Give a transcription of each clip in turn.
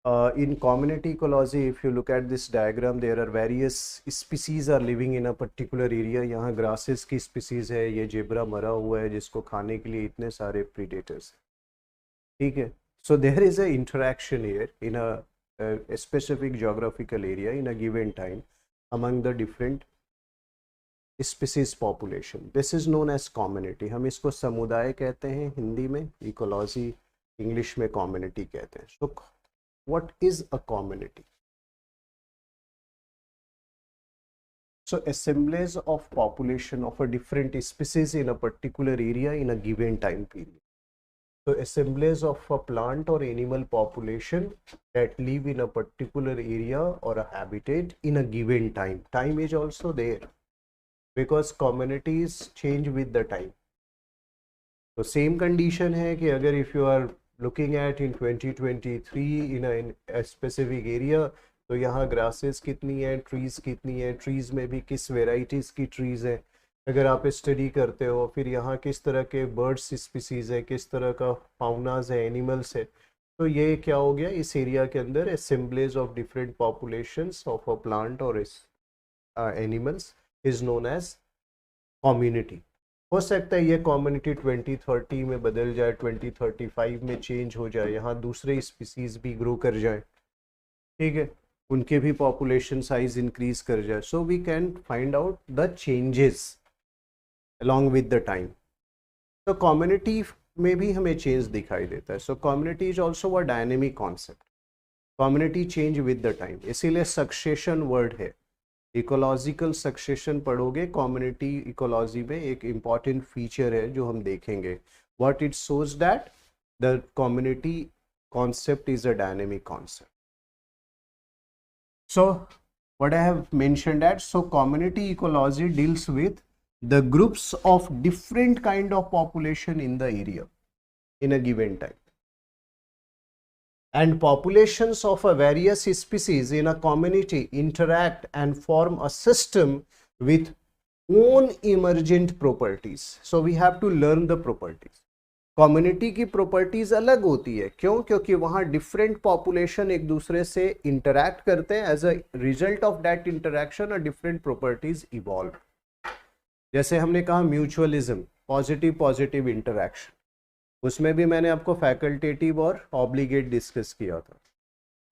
In community ecology, if you look at this diagram, there are various species are living in a particular area. यहाँ grasses की species है, ये zebra मरा हुआ है जिसको खाने के लिए इतने सारे predators हैं, ठीक है. So there is a interaction here in a specific geographical area in a given time among the different species population. This is known as community. हम इसको समुदाय कहते हैं हिंदी में, ecology इंग्लिश में community कहते हैं. So what is a community? So assemblage of population of a different species in a particular area in a given time period. So assemblage of a plant or animal population that live in a particular area or a habitat in a given time. Time is also there because communities change with the time. So same condition है कि अगर if you are looking at in 2023 in a specific area, तो यहाँ grasses कितनी है, trees कितनी है, trees में भी किस varieties की trees है, अगर आप स्टडी करते हो, फिर यहाँ किस तरह के बर्ड्स स्पीसीज है, किस तरह का फाउनाज है, एनिमल्स है, तो ये क्या हो गया इस एरिया के अंदर assemblage of different populations of a plant और animals is known as community. हो सकता है ये कम्युनिटी 2030 में बदल जाए, 2035 में चेंज हो जाए, यहाँ दूसरे स्पीसीज भी ग्रो कर जाए, ठीक है, उनके भी पॉपुलेशन साइज इंक्रीज कर जाए. So we can find out the changes along with the time. So community में भी हमें change दिखाई देता है. So community is also a dynamic concept. Community change with the time. इसीलिए succession word है. Ecological succession पढ़ोगे, community ecology में एक important feature है जो हम देखेंगे. What it shows that the community concept is a dynamic concept. So what I have mentioned that, so community ecology deals with the groups of different kind of population in the area in a given time, and populations of a various species in a community interact and form a system with own emergent properties. So we have to learn the properties. Community की properties अलग होती है, क्यों? क्योंकि वहाँ different population एक दूसरे से इंटरैक्ट करते हैं. As a result of that interaction different properties evolve. जैसे हमने कहा म्यूचुअलिज्म, पॉजिटिव इंटरैक्शन, उसमें भी मैंने आपको फैकल्टेटिव और ऑब्लिगेट डिस्कस किया था.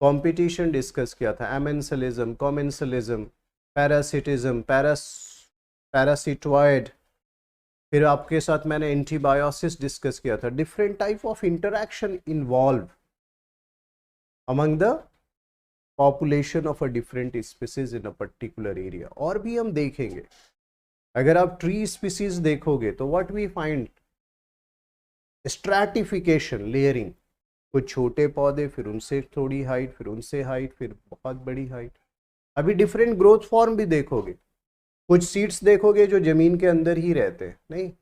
कंपटीशन डिस्कस किया था, एमेंसलिज्म, कॉमेंसलिज्म, पैरासिटिज्म, पैरासिटॉइड, फिर आपके साथ मैंने एंटीबायोसिस डिस्कस किया था. Different type of interaction involve among the population of a different species in a particular area. और भी हम देखेंगे. अगर आप ट्री स्पीसीज देखोगे तो what we find, stratification, layering, कुछ छोटे पौधे, फिर उनसे थोड़ी हाइट, फिर उनसे हाइट, फिर बहुत बड़ी हाइट. अभी डिफरेंट ग्रोथ फॉर्म भी देखोगे. कुछ सीड्स देखोगे जो जमीन के अंदर ही रहते हैं, नहीं,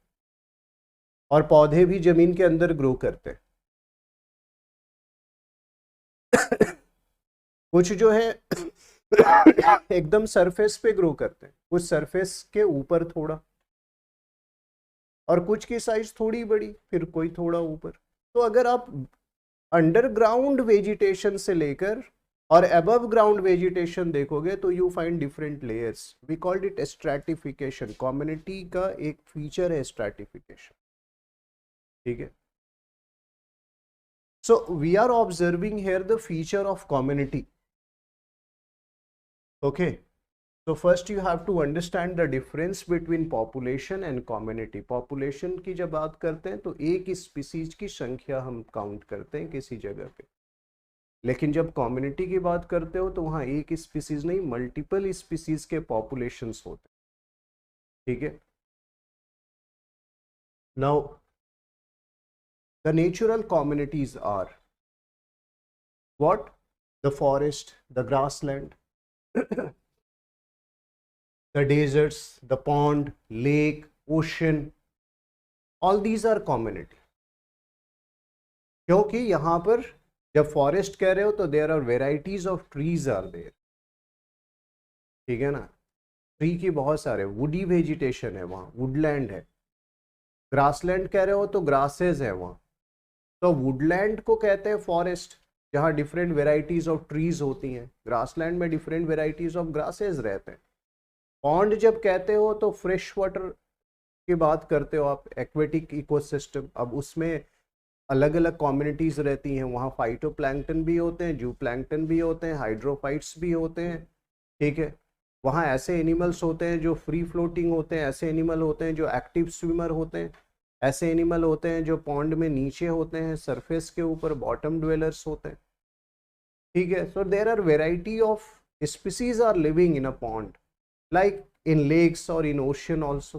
और पौधे भी जमीन के अंदर ग्रो करते हैं. कुछ जो है एकदम सरफेस पे ग्रो करते हैं, कुछ सरफेस के ऊपर थोड़ा, और कुछ की साइज थोड़ी बड़ी, फिर कोई थोड़ा ऊपर. तो अगर आप अंडरग्राउंड वेजिटेशन से लेकर और अबव ग्राउंड वेजिटेशन देखोगे तो you find different layers. We called it stratification. Community का एक फीचर है स्ट्रैटिफिकेशन, ठीक है. So we are observing here the feature of community. Okay, so first you have to understand the difference between population and community. Population की जब बात करते हैं तो एक स्पीसीज की संख्या हम काउंट करते हैं किसी जगह पे, लेकिन जब कम्युनिटी की बात करते हो तो वहाँ एक स्पीसीज नहीं, मल्टीपल स्पीसीज के पॉपुलेशंस होते हैं, ठीक है. Now the natural communities are what? The forest, the grassland, the deserts, the pond, lake, ocean, all these are community. क्योंकि यहाँ पर जब फॉरेस्ट कह रहे हो तो there are varieties of trees are there, ठीक है ना. ट्री की बहुत सारे, वुडी वेजिटेशन है वहाँ, वुडलैंड है. ग्रासलैंड कह रहे हो तो ग्रासेस है वहाँ. तो वुडलैंड को कहते हैं फॉरेस्ट, जहाँ डिफरेंट वेराइटीज ऑफ ट्रीज होती हैं, ग्रासलैंड में डिफरेंट वेराइटीज ऑफ ग्रासेस रहते हैं। पॉन्ड जब कहते हो तो फ्रेश वाटर की बात करते हो आप, एक्वेटिक इकोसिस्टम। अब उसमें अलग अलग कम्युनिटीज रहती हैं, वहाँ फाइटोप्लैंक्टन भी होते हैं, जूप्लैंक्टन भी होते हैं, हाइड्रोफाइट्स भी होते हैं, ठीक है। वहाँ ऐसे एनिमल्स होते हैं जो फ्री फ्लोटिंग होते हैं, ऐसे एनिमल होते हैं जो एक्टिव स्विमर होते हैं, ऐसे एनिमल होते हैं जो पॉन्ड में नीचे होते हैं, सरफेस के ऊपर बॉटम ड्वेलर्स होते हैं, ठीक है। So there are variety of species are living in a pond, like in lakes or in ocean also.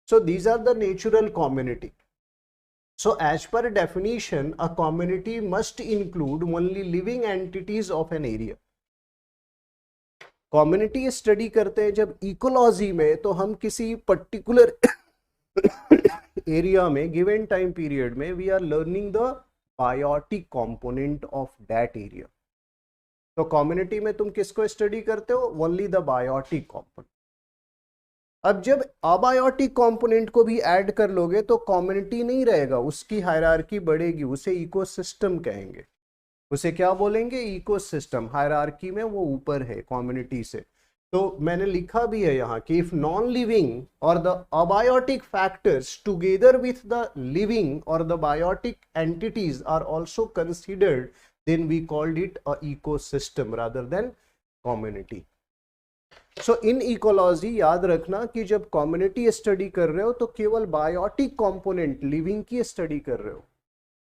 So these are the natural community. So as per definition, a community must include only living entities of an area. Community study करते हैं जब ecology में, तो हम किसी particular area में given time period में we are learning the biotic component of that area. तो कम्युनिटी में तुम किसको स्टडी करते हो? Only the biotic component. अब जब अबायोटिक कंपोनेंट को भी ऐड कर लोगे तो कम्युनिटी नहीं रहेगा, उसकी हायरार्की बढ़ेगी, उसे इकोसिस्टम कहेंगे। उसे क्या बोलेंगे? इकोसिस्टम। हायरार्की में वो ऊपर है कम्युनिटी से। तो मैंने लिखा भी है यहाँ कि इफ नॉन लिविंग और the abiotic factors together with the living और the biotic entities are also considered, then we called it a ecosystem rather than community. So in ecology याद रखना कि जब कम्युनिटी स्टडी कर रहे हो तो केवल बायोटिक कंपोनेंट लिविंग की स्टडी कर रहे हो,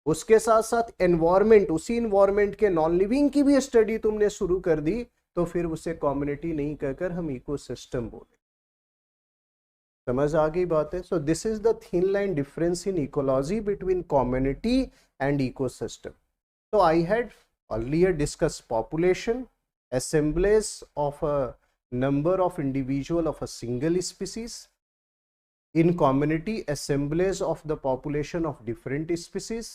उसके साथ साथ एनवायरमेंट, उसी एनवायरमेंट के नॉन लिविंग की भी स्टडी तुमने शुरू कर दी तो फिर उसे कम्युनिटी नहीं कहकर हम इकोसिस्टम बोले। समझ आ गई बात है? सो this is the thin line difference in ecology between community and ecosystem. So I had earlier discussed population, assemblage of a number of individual of a single species. In community, assemblage of the population of different species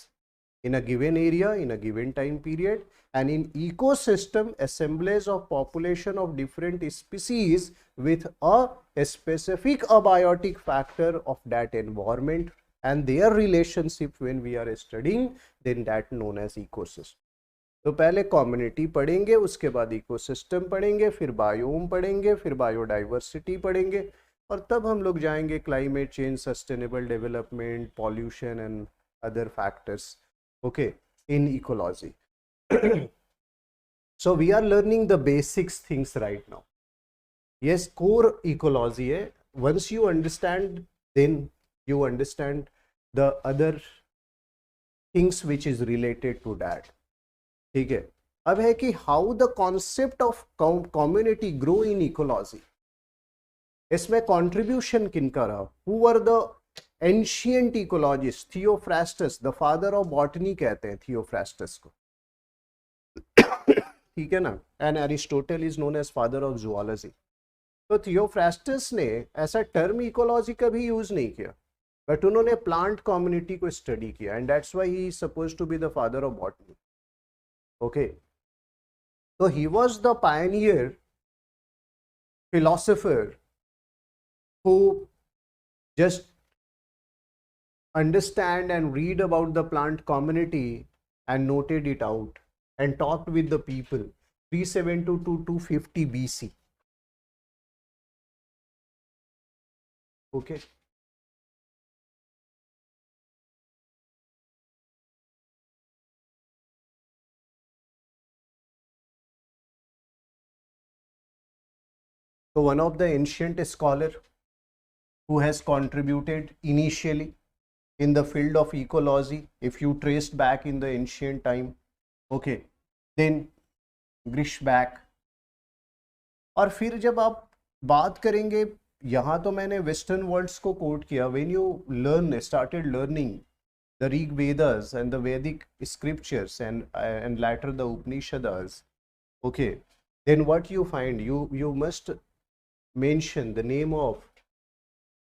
in a given area, in a given time period. And in ecosystem, assemblage of population of different species with a specific abiotic factor of that environment and their relationship when we are studying, then that known as ecosystem. तो पहले community पढ़ेंगे, उसके बाद ecosystem पढ़ेंगे, फिर biome पढ़ेंगे, फिर biodiversity पढ़ेंगे, और तब हम लोग जाएंगे climate change, sustainable development, pollution and other factors, okay, in ecology. So we are learning the basics things right now. Yes, core ecology है। Once you understand, then you understand the other things which is related to that, ठीक है। अब है कि how the concept of community grow in ecology, इसमें contribution किनका रहा? Who were the ancient ecologists? Theophrastus, the father of botany कहते हैं Theophrastus को, ठीक है ना। and Aristotle is known as father of zoology। तो थियोफ्रास्टस ने ऐसा टर्म इकोलॉजी का भी यूज नहीं किया, बट उन्होंने प्लांट कम्युनिटी को स्टडी किया, and that's why he is supposed to be the father of botany, okay. तो he was the pioneer philosopher who just understand and read about the plant community and noted it out and talked with the people 372 to 250 BC, okay। So one of the ancient scholar who has contributed initially in the field of ecology, if you traced back in the ancient time, okay, then ग्रिशबैक। और फिर जब आप बात करेंगे, यहाँ तो मैंने western words को कोट किया, when you learn started learning the Rig Vedas and the Vedic scriptures and later the Upanishads, okay, then what you find, you must mention the name of,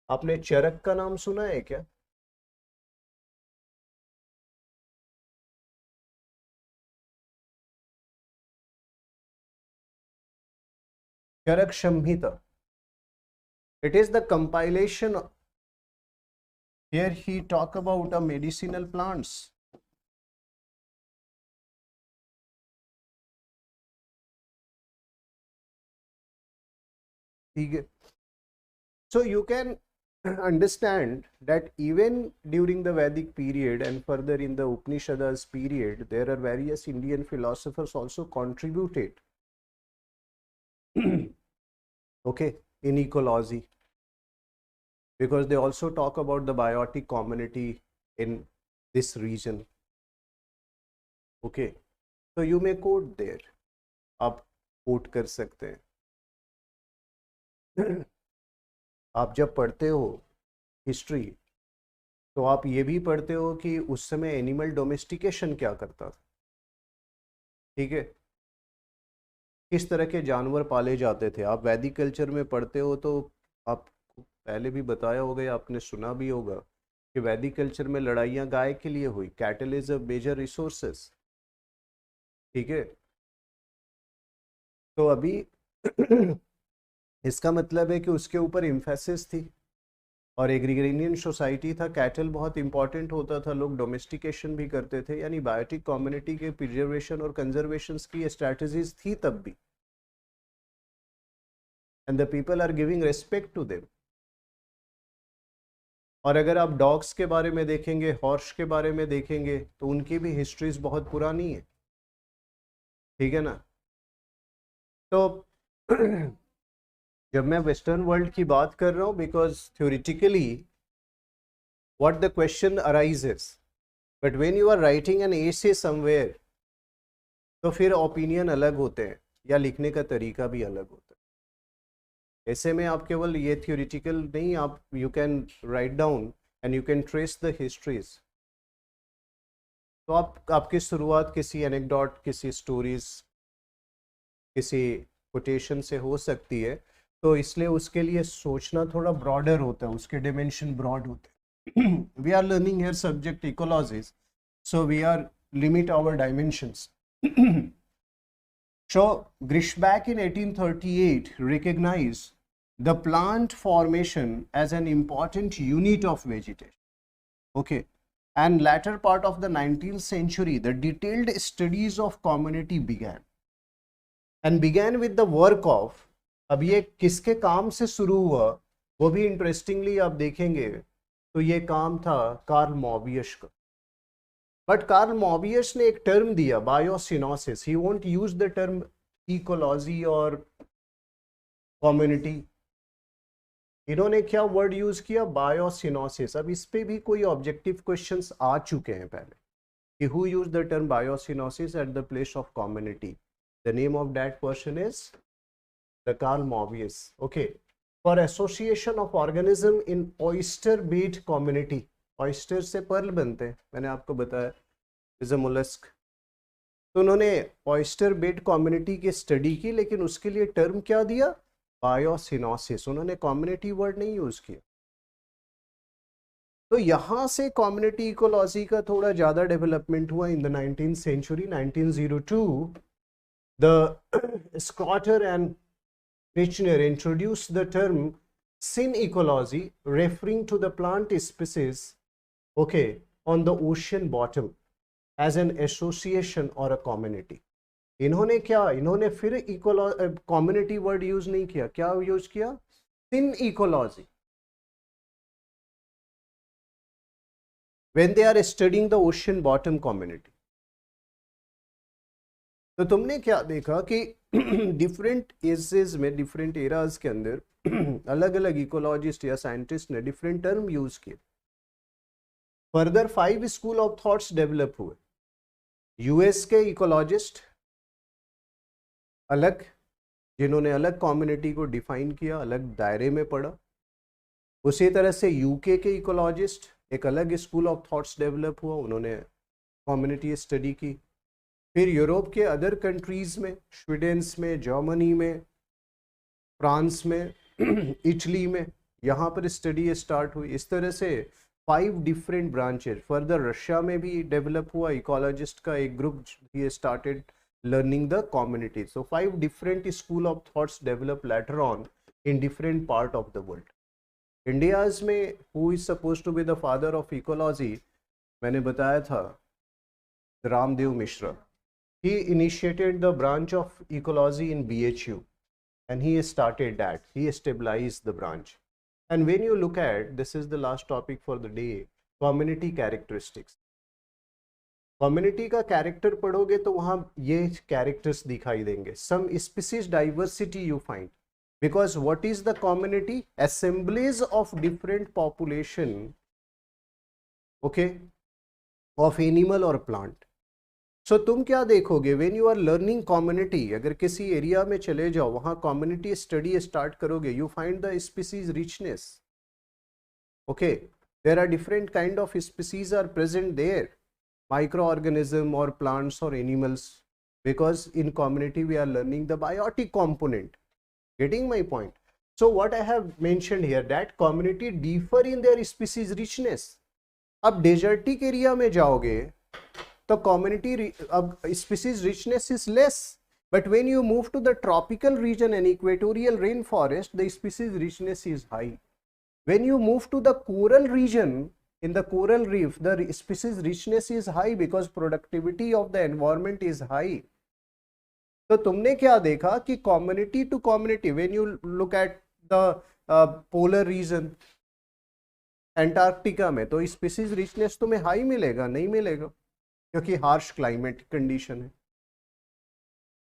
आपने चरक का नाम सुना है क्या? चरक संहिता, it is the compilation, here he talk about medicinal plants, ठीक है. So you can understand that even during the Vedic period and further in the Upanishads period, there are various Indian philosophers also contributed okay, in ecology, because they also talk about the biotic community in this region. Okay, so you may quote there, आप quote कर सकते हैं. आप जब पढ़ते हो history तो आप ये भी पढ़ते हो कि उस समय एनिमल डोमेस्टिकेशन क्या करता था. ठीक है, किस तरह के जानवर पाले जाते थे. आप वैदिक कल्चर में पढ़ते हो तो आप पहले भी बताया होगा या आपने सुना भी होगा कि वैदिक कल्चर में लड़ाइयाँ गाय के लिए हुई. Cattle is a major resources. ठीक है, तो अभी इसका मतलब है कि उसके ऊपर इम्फेसिस थी और एग्रीगेरियन सोसाइटी था. कैटल बहुत इंपॉर्टेंट होता था, लोग डोमेस्टिकेशन भी करते थे, यानी बायोटिक कम्युनिटी के प्रिजर्वेशन और कंजर्वेशन की स्ट्रैटेजीज थी तब भी. And the people are giving respect to them. और अगर आप डॉग्स के बारे में देखेंगे, हॉर्स के बारे में देखेंगे, तो उनकी भी हिस्ट्रीज बहुत पुरानी है. ठीक है ना. तो जब मैं वेस्टर्न वर्ल्ड की बात कर रहा हूँ, because theoretically what the question arises, but when you are writing an essay somewhere, तो फिर ओपिनियन अलग होते हैं या लिखने का तरीका भी अलग होता है. ऐसे में आप केवल ये थ्योरेटिकल नहीं, आप you can write down and you can trace the histories. तो आपकी शुरुआत किसी एनेक्डोट, किसी स्टोरीज, किसी कोटेशन से हो सकती है. तो इसलिए उसके लिए सोचना थोड़ा ब्रॉडर होता है, उसके डिमेंशन ब्रॉड होते हैं. We are learning here subject ecologies, so we are limit our dimensions. So Grischbach in 1838 recognized the plant formation as an important unit of vegetation. Okay, and latter part of the 19th century, the detailed studies of community began with the work of. अब ये किसके काम से शुरू हुआ वो भी interestingly आप देखेंगे, तो ये काम था कार्ल मॉबियस का. बट कार्ल मॉबियस ने एक टर्म दिया, biocoenosis. He won't use the term ecology और कम्युनिटी. इन्होंने क्या वर्ड यूज किया, बायोसिनोसिस. अब इस पे भी कोई ऑब्जेक्टिव क्वेश्चंस आ चुके हैं पहले कि who use the term biocoenosis at the place of community. The name of that person is the Karl Mobius. Okay, for association of organism in oyster bed community. oyster से Perl बनते हैं, मैंने आपको बताया, is a mollusk. तो उन्होंने oyster bed community की study की, लेकिन उसके लिए टर्म क्या दिया, बायोसिनोसिस. उन्होंने कम्युनिटी वर्ड नहीं यूज किया. तो यहाँ से कम्युनिटी इकोलॉजी का थोड़ा ज़्यादा डेवलपमेंट हुआ in the 19th century. 1902 the Schroter and Kirchner introduced the term synecology, referring to the plant species, okay, on the ocean bottom as an association or a community. इन्होंने क्या, इन्होंने फिर community word use नहीं किया. क्या use किया, synecology. When they are studying the ocean bottom community. तो तुमने क्या देखा कि डिफरेंट एजेस में, डिफरेंट एराज के अंदर अलग अलग इकोलॉजिस्ट या साइंटिस्ट ने डिफरेंट टर्म यूज किए. Further 5 school of thoughts develop हुए. यूएस के इकोलॉजिस्ट अलग, जिन्होंने अलग कम्युनिटी को डिफाइन किया, अलग दायरे में पढ़ा. उसी तरह से यूके के इकोलॉजिस्ट एक अलग स्कूल ऑफ थॉट्स डेवलप हुआ, उन्होंने कम्युनिटी स्टडी की. फिर यूरोप के अदर कंट्रीज़ में, स्वीडन में, जर्मनी में, फ्रांस में, इटली में, यहाँ पर स्टडी स्टार्ट हुई. इस तरह से 5 डिफरेंट ब्रांचेज. फर्दर रशिया में भी डेवलप हुआ, इकोलॉजिस्ट का एक group he started learning the community. So 5 different school of thoughts develop later on in different part of the world. India's में who is suppose to be the father of ecology, मैंने बताया था, Ramdev Mishra. He initiated the branch of ecology in BHU. and he started that, he stabilized the branch. And when you look at, this is the last topic for the day, community characteristics. Community का character पढ़ोगे तो वहां ये characters दिखाई देंगे. Some species diversity you find, because what is the community? Assemblies of different population, okay, of animal or plant. So तुम क्या देखोगे when you are learning community, अगर किसी एरिया में चले जाओ, वहां community study स्टार्ट करोगे, you find the species richness. Okay, there are different kind of species are present there, microorganism or plants or animals, because in community we are learning the biotic component. Getting my point? So what I have mentioned here, that community differ in their species richness. अब desertic area में जाओगे तो community अब species richness is less, but when you move to the tropical region and equatorial rainforest, the species richness is high. When you move to the coral region, in the coral reef, the species richness is high because productivity of the environment is high. तो तुमने क्या देखा कि community to community, when you look at the polar region, Antarctica में, तो species richness तुम्हें high मिलेगा? नहीं मिलेगा, क्योंकि हार्श क्लाइमेट कंडीशन है.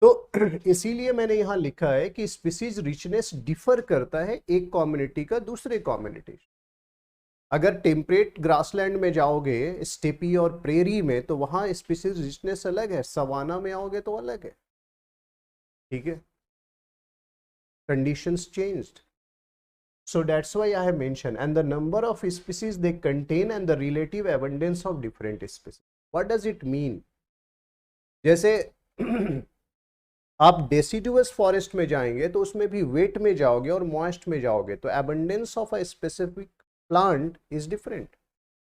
तो इसीलिए मैंने यहां लिखा है कि स्पीसीज रिचनेस डिफर करता है एक कम्युनिटी का दूसरे कम्युनिटी. अगर टेम्परेट ग्रासलैंड में जाओगे, स्टेपी और प्रेरी में, तो वहां स्पीसीज रिचनेस अलग है. सवाना में आओगे तो अलग है. ठीक है, conditions changed. So that's why I have mentioned, and the number of species they contain and the relative abundance of different species. What does it mean? जैसे आप deciduous forest में जाएंगे तो उसमें भी wet में जाओगे और moist में जाओगे तो abundance of a specific plant is different.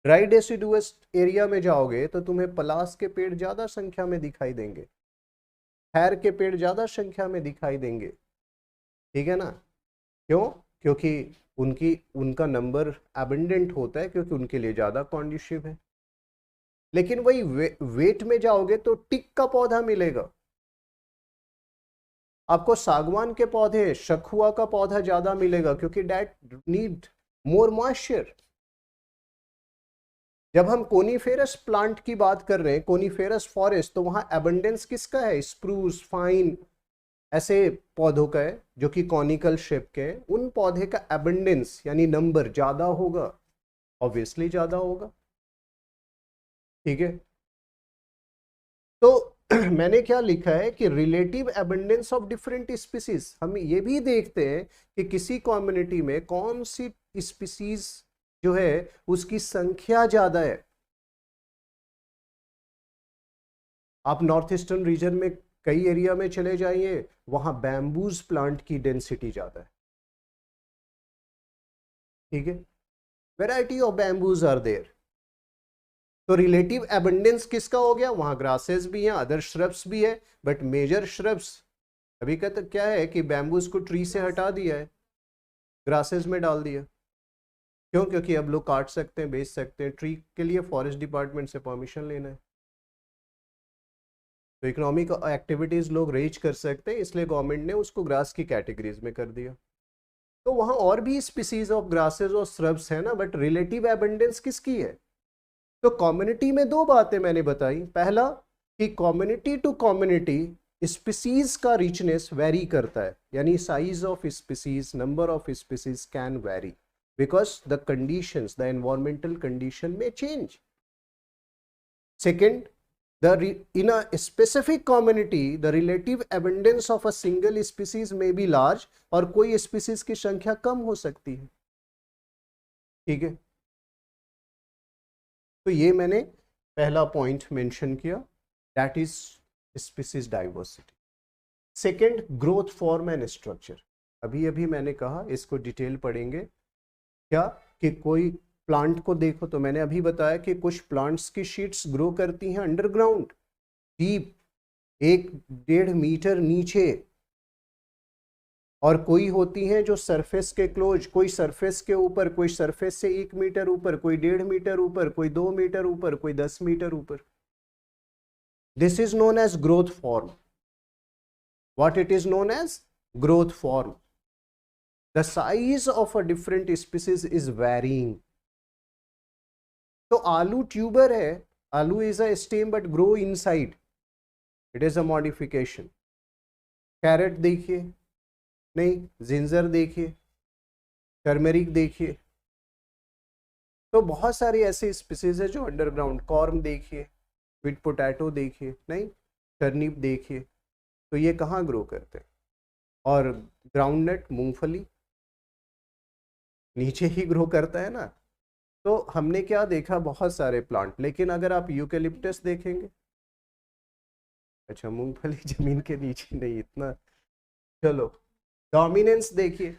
Dry deciduous area में जाओगे तो तुम्हें पलास के पेड़ ज्यादा संख्या में दिखाई देंगे, खैर के पेड़ ज्यादा संख्या में दिखाई देंगे. ठीक है ना? क्यों? क्योंकि उनका नंबर एबंडेंट होता है, क्योंकि उनके लिए ज्यादा कॉन्ड्यूसिव है. लेकिन वही वेट में जाओगे तो टिक का पौधा मिलेगा आपको, सागवान के पौधे, शखुआ का पौधा ज्यादा मिलेगा, क्योंकि दैट नीड मोर मॉइस्चर. जब हम कोनीफेरस प्लांट की बात कर रहे हैं, कोनीफेरस फॉरेस्ट, तो वहां एबंडेंस किसका है? स्प्रूस, फाइन, ऐसे पौधों का है जो कि कॉनिकल शेप के हैं. उन पौधे का एबंडेंस यानी नंबर ज्यादा होगा, ऑब्वियसली ज्यादा होगा. ठीक है, तो मैंने क्या लिखा है कि relative abundance of different species. हम ये भी देखते हैं कि किसी कम्युनिटी में कौन सी स्पीसीज जो है उसकी संख्या ज्यादा है. आप नॉर्थ ईस्टर्न रीजन में कई एरिया में चले जाइए, वहां बैम्बूज प्लांट की डेंसिटी ज्यादा है. ठीक है, variety of bamboos are there. तो रिलेटिव एबंडेंस किसका हो गया? वहां ग्रासेस भी हैं, अदर श्रब्स भी है, बट मेजर श्रब्स अभी का तो क्या है कि बैम्बूज को ट्री से हटा दिया है, ग्रासेस में डाल दिया. क्यों? क्योंकि अब लोग काट सकते हैं, बेच सकते हैं. ट्री के लिए फॉरेस्ट डिपार्टमेंट से परमिशन लेना है, तो इकोनॉमिक एक्टिविटीज लोग रेज कर सकते हैं, इसलिए गवर्नमेंट ने उसको ग्रास की कैटेगरीज में कर दिया. तो वहां और भी स्पीसीज ऑफ ग्रासेस और श्रब्स है ना, बट रिलेटिव एबंडेंस किसकी है? तो कम्युनिटी में दो बातें मैंने बताई. पहला कि कम्युनिटी टू कम्युनिटी स्पीसीज का रिचनेस वेरी करता है, यानी size of species, number of species can vary because the conditions, the environmental condition में change. Second, in a specific community the relative abundance of a single species may be large, और कोई species की संख्या कम हो सकती है. ठीक है, तो ये मैंने पहला पॉइंट मेंशन किया, that is species diversity. Second, growth form and structure. अभी मैंने कहा, इसको डिटेल पढ़ेंगे. क्या कि कोई प्लांट को देखो, तो मैंने अभी बताया कि कुछ प्लांट्स की शीट्स ग्रो करती हैं अंडरग्राउंड, डीप, 1-1.5 मीटर नीचे, और कोई होती हैं जो सरफेस के क्लोज, कोई सरफेस के ऊपर, कोई सरफेस से 1 मीटर ऊपर, कोई 1.5 मीटर ऊपर, कोई 2 मीटर ऊपर, कोई 10 मीटर ऊपर. This is known as growth form. What it is known as? growth form. The size of a different species is varying. तो आलू ट्यूबर है, आलू is a stem but grow inside. It is a modification. Carrot देखिए, नहीं, ginger देखिए, turmeric देखिए, तो बहुत सारी ऐसी स्पीसीज है जो अंडरग्राउंड, कॉर्न देखिए, स्वीट पोटैटो देखिए, नहीं, टर्निप देखिए, तो ये कहाँ ग्रो करते हैं? और ग्राउंडनट, मूंगफली नीचे ही ग्रो करता है ना। तो हमने क्या देखा, बहुत सारे प्लांट, लेकिन अगर आप यूकेलिप्टस देखेंगे, अच्छा मूंगफली जमीन के नीचे नहीं इतना, चलो डोमिनेंस देखिए,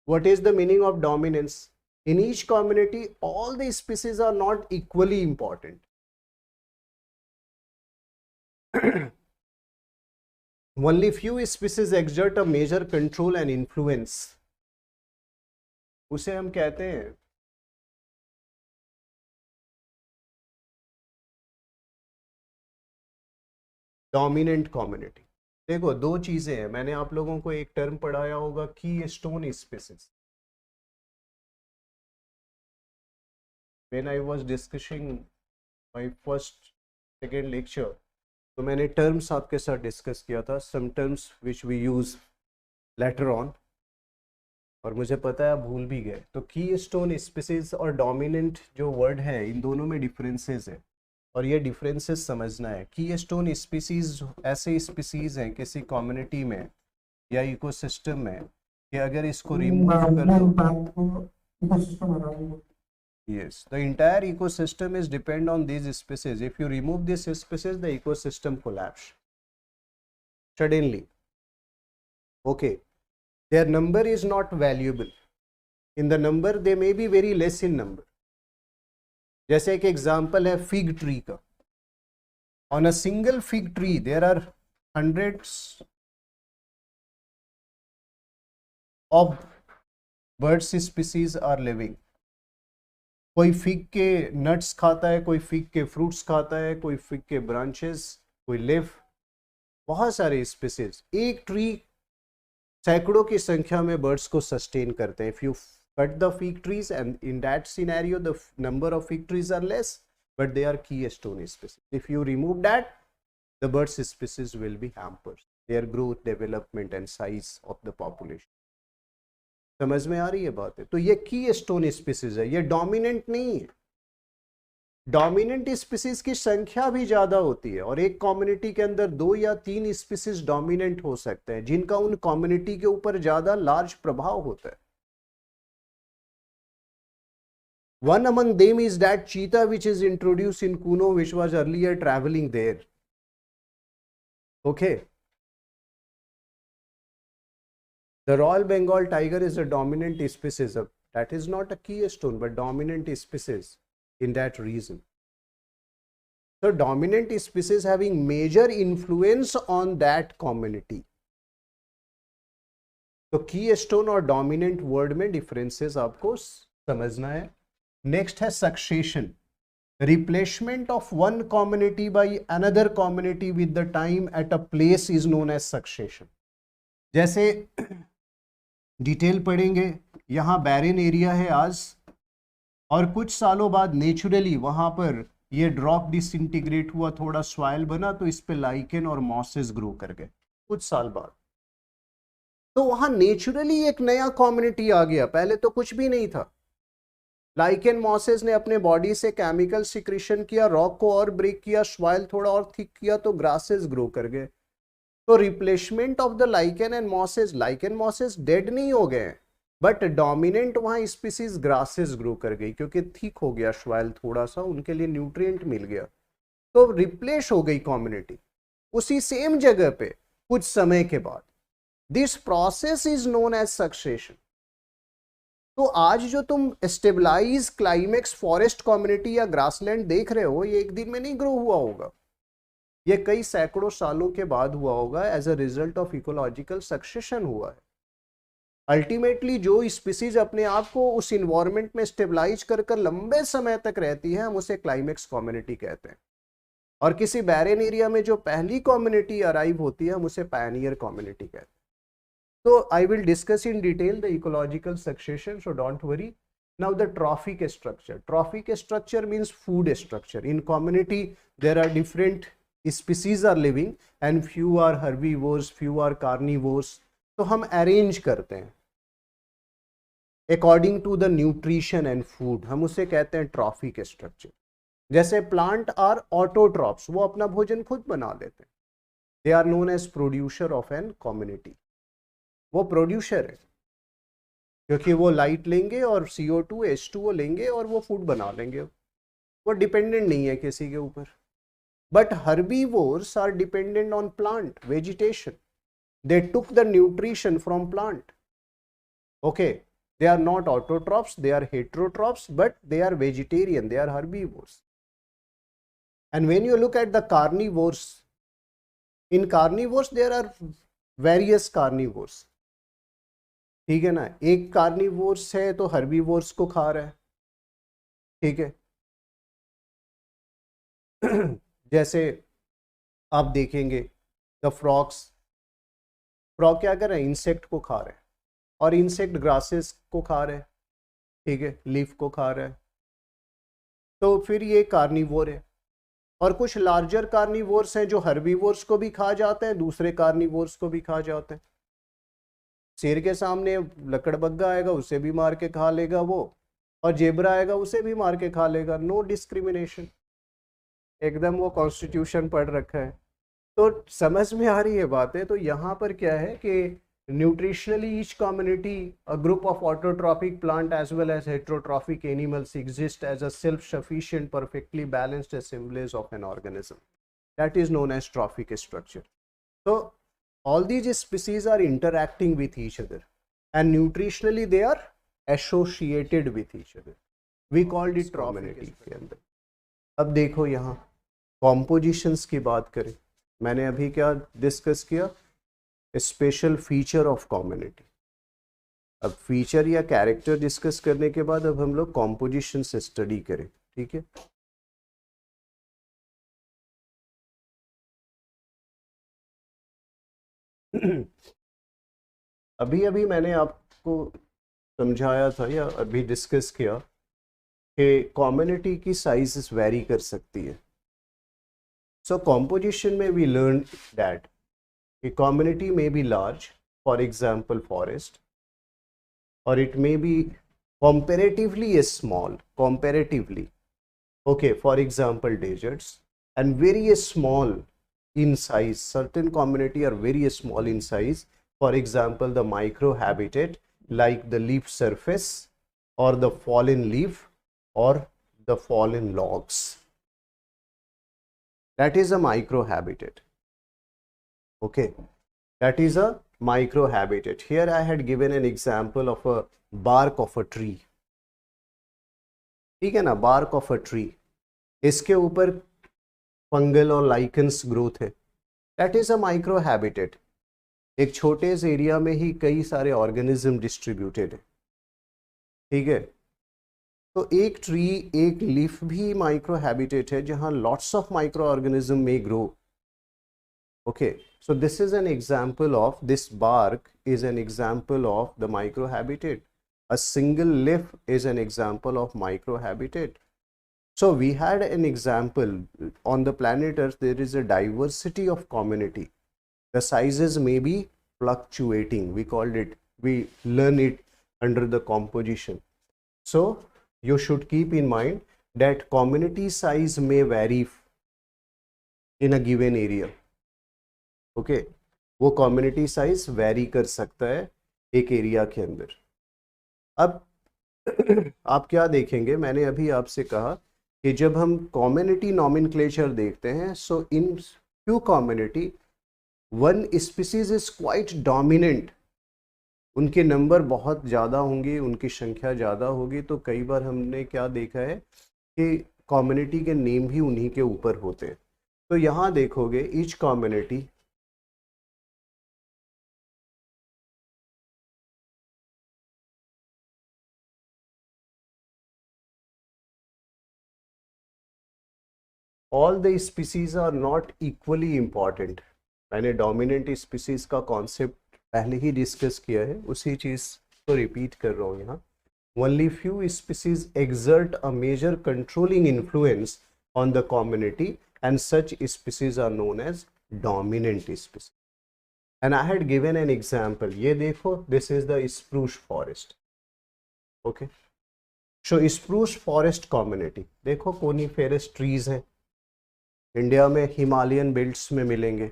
what is the meaning of dominance? In each community all the species are not equally important. Only few species exert a major control and influence. उसे हम कहते हैं डोमिनेंट कम्युनिटी. देखो दो चीजें हैं, मैंने आप लोगों को एक टर्म पढ़ाया होगा, की stone species. When I was discussing my first second lecture, तो मैंने टर्म्स आपके साथ डिस्कस किया था, some terms which we use later on, और मुझे पता है आप भूल भी गए. तो की स्टोन स्पीसीज और डोमिनेंट जो वर्ड है, इन दोनों में डिफरेंसेस है, और ये डिफरेंसेस समझना है. की स्टोन स्पीसीज ऐसे स्पीसीज हैं किसी कम्युनिटी में या इकोसिस्टम में कि अगर इसको रिमूव कर दो, yes, the entire ecosystem is depend on these species. If you remove this species, the ecosystem collapse suddenly. Okay, their number is not valuable. In the number they may be very less in number. जैसे एक example है fig tree का. On a single fig tree there are hundreds of birds species are living. कोई fig के nuts खाता है, कोई fig के फ्रूट्स खाता है, कोई फिग के ब्रांचेस, कोई लीफ, बहुत सारे स्पीसीज. एक ट्री सैकड़ों की संख्या में बर्ड्स को सस्टेन करते हैं. If you cut the fig trees and in that scenario the number of fig trees are less, but they are keystone species. If you remove that, the birds species will be hampered, their growth, development and size of the population. समझ में आ रही है बात है? तो ये की stone species है, ये डोमिनेंट नहीं है. डोमिनेंट स्पीसीज की संख्या भी ज्यादा होती है, और एक कम्युनिटी के अंदर 2 या 3 स्पीसीज डोमिनेंट हो सकते हैं जिनका उन कम्युनिटी के ऊपर ज्यादा लार्ज प्रभाव होता है. One among them is that cheetah which is introduced in Kuno, which was earlier traveling there. Okay. The Royal Bengal tiger is a dominant species. That is not a keystone, but dominant species in that region. So dominant species having major influence on that community. तो keystone और dominant word में differences आपको समझना है. Next है succession. Replacement of one community by another community with the time at a place is known as succession. जैसे detail पढ़ेंगे, यहाँ बैरन एरिया है आज, और कुछ सालों बाद नेचुरली वहाँ पर ये ड्रॉप डिसइंटीग्रेट हुआ, थोड़ा सॉइल बना, तो इस पे लाइकेन और मॉसेस ग्रो कर गए कुछ साल बाद. तो वहाँ नेचुरली एक नया कम्युनिटी आ गया, पहले तो कुछ भी नहीं था. लाइकेन मॉसेस ने अपने बॉडी से केमिकल सिक्रीशन किया, रॉक को और ब्रेक किया, सॉइल थोड़ा और थिक किया, तो ग्रासेस ग्रो कर गए. तो replacement of the lichen and mosses, lichen mosses dead नहीं हो गए, बट डोमिनेंट वहां स्पीसीज ग्रासेस ग्रो कर गई, क्योंकि थिक हो गया सॉइल, थोड़ा सा उनके लिए न्यूट्रिएंट मिल गया, तो रिप्लेस हो गई कम्युनिटी उसी सेम जगह पे कुछ समय के बाद. This process is known as succession. तो आज जो तुम स्टेबलाइज क्लाइमेक्स फॉरेस्ट कम्युनिटी या ग्रासलैंड देख रहे हो, ये एक दिन में नहीं ग्रो हुआ होगा, ये कई सैकड़ों सालों के बाद हुआ होगा, as a result of ecological succession हुआ है. अल्टीमेटली जो स्पीसीज अपने आप को उस इन्वायरमेंट में स्टेबलाइज कर लंबे समय तक रहती है, हम उसे क्लाइमेक्स कम्युनिटी कहते हैं. और किसी बैरन एरिया में जो पहली कम्युनिटी अराइव होती है, हम उसे पायनियर कम्युनिटी कहते हैं. So I will discuss in detail the ecological succession, so don't worry. Now the trophic structure. Trophic structure means food structure. In community, there are different species are living and few are herbivores, few are carnivores. तो हम arrange करते हैं according to the nutrition and food, हम उसे कहते हैं trophic structure. जैसे plant are autotrophs, वो अपना भोजन खुद बना लेते हैं. They are known as producer of an community. वो प्रोड्यूसर है क्योंकि वो लाइट लेंगे और CO2 H2O लेंगे और वो फूड बना लेंगे. वो डिपेंडेंट नहीं है किसी के ऊपर. But herbivores are dependent on plant vegetation. They took the nutrition from plant. Okay, they are not autotrophs, they are heterotrophs, but they are vegetarian, they are herbivores. And when you look at the carnivores, in carnivores there are various carnivores. ठीक है ना, एक carnivores है तो herbivores को खा रहा है. ठीक है. जैसे आप देखेंगे द फ्रॉक्स, फ्रॉक क्या कर रहे हैं, इंसेक्ट को खा रहे हैं, और इंसेक्ट ग्रासेस को खा रहे हैं. ठीक है, लीफ को खा रहा है. तो फिर ये कार्निवोर है. और कुछ लार्जर कार्निवोर्स हैं जो हर्बीवोर्स को भी खा जाते हैं, दूसरे कार्निवोर्स को भी खा जाते हैं. शेर के सामने लकड़बग्गा आएगा, उसे भी मार के खा लेगा वो, और जेबरा आएगा उसे भी मार के खा लेगा. नो डिस्क्रिमिनेशन, एकदम वो कॉन्स्टिट्यूशन पढ़ रखा है. तो समझ में आ रही है बातें. तो यहाँ पर क्या है कि nutritionally each community, a group of autotrophic plant as well as heterotrophic animals exist as a self-sufficient, perfectly balanced assemblage of an organism. That is known as trophic structure. So all these species are interacting with each other and nutritionally they are associated with each other. We called it community के अंदर. अब देखो यहाँ compositions की बात करें. मैंने अभी क्या डिस्कस किया, स्पेशल फीचर ऑफ कम्युनिटी. अब फीचर या कैरेक्टर डिस्कस करने के बाद अब हम लोग कॉम्पोजिशन से स्टडी करें. ठीक है. अभी अभी मैंने आपको समझाया था या अभी डिस्कस किया कि कम्युनिटी की साइज वेरी कर सकती है. सो कॉम्पोजिशन में we learn that a community may be large, for example forest, or it may be comparatively small, comparatively, okay, for example deserts, and very small in size. Certain community are very small in size, for example the microhabitat like the leaf surface or the fallen leaf or the fallen logs. That is a microhabitat. Okay, that is a microhabitat. Here I had given an example of a bark of a tree. ठीक है ना, bark of a tree. इसके ऊपर fungal और lichens growth है. That is a microhabitat. एक छोटे से एरिया में ही कई सारे ऑर्गेनिज्म डिस्ट्रीब्यूटेड है. ठीक है. तो एक ट्री, एक लीफ भी माइक्रोहैबिटेट है जहां लॉट्स ऑफ माइक्रो ऑर्गेनिज्म में grow. Okay, so this is an example of, this bark is an example of the microhabitat. A single leaf is an example of microhabitat. So we had an example on the planet Earth. There is a diversity of community. The sizes may be fluctuating. We called it, we learn it under the composition. So you should keep in mind that community size may vary in a given area. Okay, वो community size very कर सकता है एक area के अंदर. अब आप क्या देखेंगे, मैंने अभी आपसे कहा कि जब हम कम्युनिटी नॉमेनक्लेचर देखते हैं, so in few community one species is quite dominant. उनके नंबर बहुत ज़्यादा होंगे, उनकी संख्या ज़्यादा होगी. तो कई बार हमने क्या देखा है कि कम्युनिटी के नेम भी उन्हीं के ऊपर होते हैं. तो यहाँ देखोगे each community all the species are not equally important. मैंने डोमिनेंट स्पीसीज का कॉन्सेप्ट पहले ही डिस्कस किया है, उसी चीज को रिपीट कर रहा हूँ यहाँ. Only few species exert a major controlling influence on the community, and such species are known as dominant species. And I had given an example. ये देखो, this is the spruce forest. Okay. So spruce forest community. देखो coniferous trees हैं. India में Himalayan belts में मिलेंगे.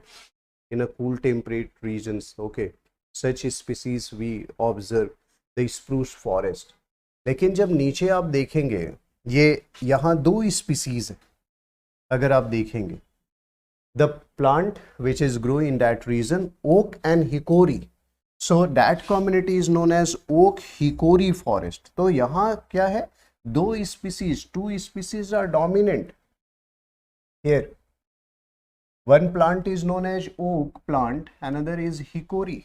In a cool temperate regions. Okay. Such species we observe the spruce forest. लेकिन जब नीचे आप देखेंगे, ये यहाँ दो स्पीसीज है. अगर आप देखेंगे, the plant which is grow in that region, oak and hickory. So that community is known as oak hickory forest. तो यहाँ क्या है, दो species, two species are dominant here. One plant is known as oak plant, another is hickory.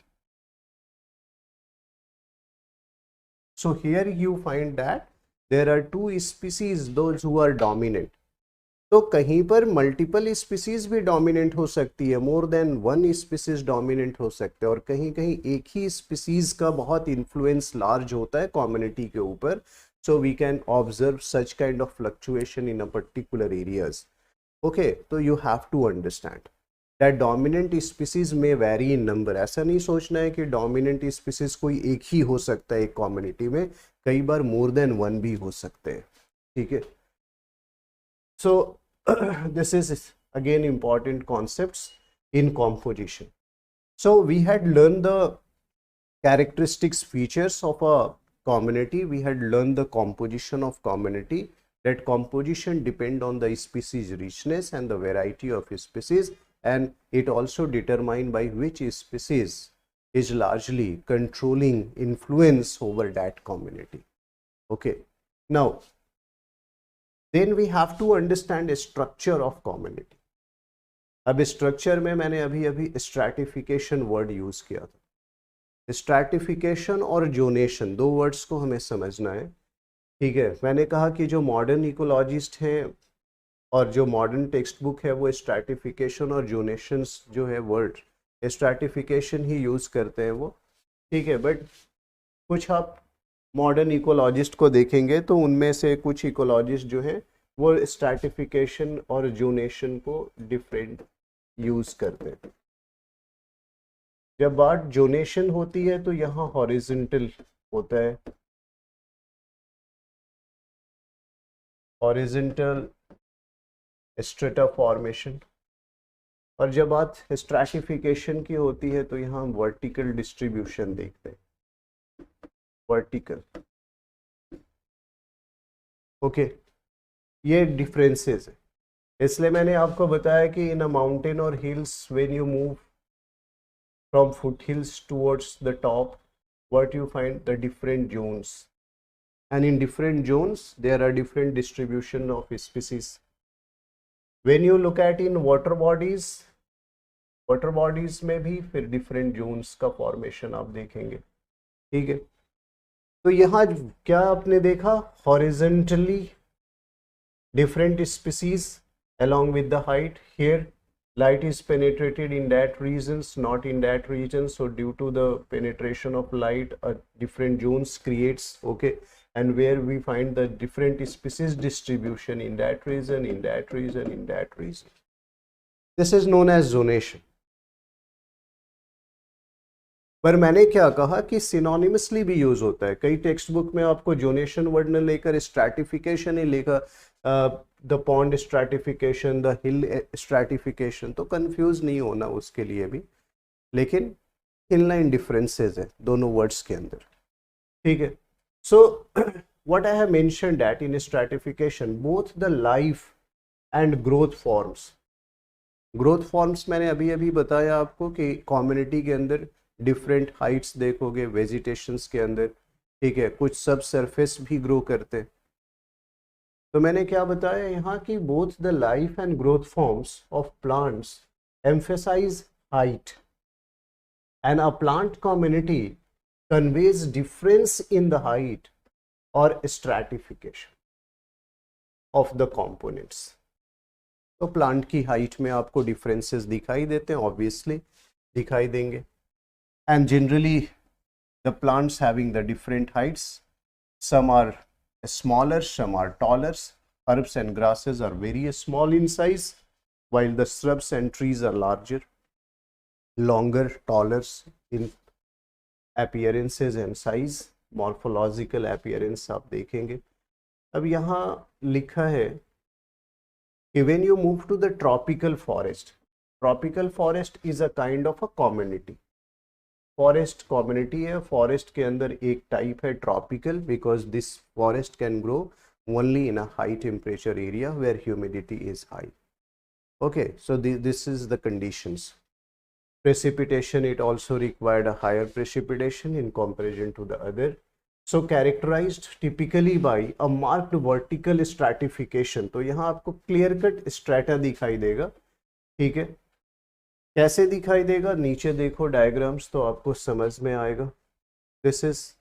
So here you find that there are two species, those who are dominant. तो कहीं पर multiple species भी dominant हो सकती है, more than one species dominant हो सकते हैं, और कहीं कहीं एक ही स्पीसीज का बहुत इन्फ्लुएंस लार्ज होता है कम्युनिटी के ऊपर. So we can observe such kind of fluctuation in a particular areas. Okay, तो you have to understand that dominant species may vary in number. ऐसा नहीं सोचना है कि डोमिनेंट स्पीसीज कोई एक ही हो सकता है एक कम्युनिटी में, कई बार मोर देन वन भी हो सकते हैं. ठीक है. So this is again important concepts in composition. So we had learned the characteristics, features of a community. We had learned the composition of community. That composition depend on the species richness and the variety of species, and it also determined by which species is largely controlling influence over that community. Okay. Now then we have to understand a structure of community. अब structure में मैंने अभी stratification word use किया था. Stratification और zonation, दो words को हमें समझना है. ठीक है. मैंने कहा कि जो मॉडर्न इकोलॉजिस्ट हैं और जो मॉडर्न टेक्स्ट बुक है वो स्ट्रैटिफिकेशन और जोनेशंस जो है वर्ड स्ट्रैटिफिकेशन ही यूज करते हैं वो. ठीक है. बट कुछ आप मॉडर्न इकोलॉजिस्ट को देखेंगे तो उनमें से कुछ इकोलॉजिस्ट जो हैं वो स्ट्रैटिफिकेशन और जोनेशन को डिफरेंट यूज करते हैं. जब बात जोनेशन होती है तो यहाँ हॉरिजॉन्टल होता है, हॉरिजॉन्टल स्ट्रेटा फॉर्मेशन, और जब बात स्ट्रैटिफिकेशन की होती है तो यहाँ वर्टिकल डिस्ट्रीब्यूशन देखते हैं, वर्टिकल. ओके. ये डिफरेंसेस है. इसलिए मैंने आपको बताया कि इन अ माउंटेन और hills, when you move from foot hills towards the top, what you find the different zones, and in different zones there are different distribution of species. When you look at in water bodies, water bodies में भी फिर different zones का formation आप देखेंगे. ठीक है. तो यहाँ क्या आपने देखा, horizontally different species along with the height. Here light is penetrated in that regions, not in that region, so due to the penetration of light a different zones creates. Okay. And where we find the different species distribution in that region, in that region, in that region. This is known as zonation. पर मैंने क्या कहा कि synonymously भी use होता है. कई text book में आपको जोनेशन वर्ड न लेकर स्ट्रैटिफिकेशन ही लेकर the pond stratification, the hill stratification, तो कंफ्यूज नहीं होना उसके लिए भी. लेकिन इनलाइन डिफरेंसेस है दोनों वर्ड्स के अंदर. ठीक है. So what I have mentioned that in stratification both the life and growth forms. Growth forms मैंने अभी बताया आपको कि कम्युनिटी के अंदर डिफरेंट हाइट्स देखोगे वेजिटेशंस के अंदर. ठीक है. कुछ सब सरफेस भी ग्रो करते. तो मैंने क्या बताया यहाँ कि both the life and growth forms of plants emphasise height, and a plant community conveys difference in the height और स्ट्रैटिफिकेशन ऑफ द कंपोनेंट्स. तो प्लांट की हाइट में आपको डिफरेंसेस दिखाई देते हैं, ऑब्वियसली दिखाई देंगे. and generally the plants having the different heights. Some are smaller, some are taller. Herbs and grasses are very small in size, while the shrubs and trees are larger, longer, taller in appearances and size. Morphological appearance आप देखेंगे. अब यहाँ लिखा है कि when you move to the tropical forest is a kind of a community. Forest community है. Forest के अंदर एक टाइप है tropical, because this forest can grow only in a high temperature area where humidity is high. Okay, so this is the conditions. Precipitation, it also required a higher precipitation in comparison to the other. So characterized typically by a marked vertical stratification. तो यहाँ आपको clear cut strata दिखाई देगा. ठीक है, कैसे दिखाई देगा? नीचे देखो डायग्राम्स तो आपको समझ में आएगा. This is,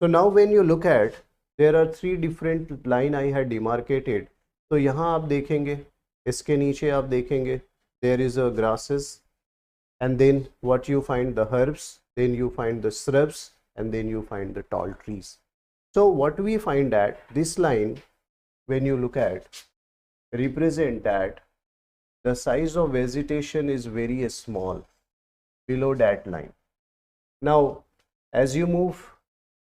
so now when you look at, there are 3 different line I had demarcated. तो यहाँ आप देखेंगे, इसके नीचे आप देखेंगे there is a grasses, and then what you find, the herbs, then you find the shrubs, and then you find the tall trees. So what we find that this line, when you look at, represent that the size of vegetation is very small below that line. Now as you move,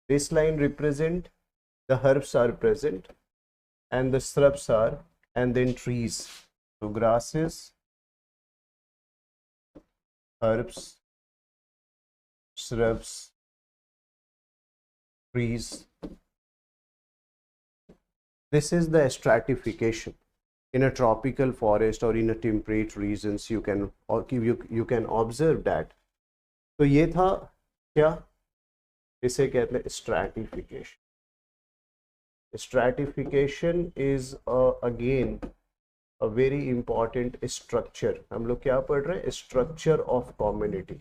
this line represent the herbs are present and the shrubs are, and then trees. So grasses, herbs, shrubs, trees. This is the stratification in a tropical forest or in a temperate regions. You can observe that. तो ये था क्या, इसे कहते हैं stratification. Stratification is again a very important structure. हम लोग क्या पढ़ रहे हैं? Structure of community.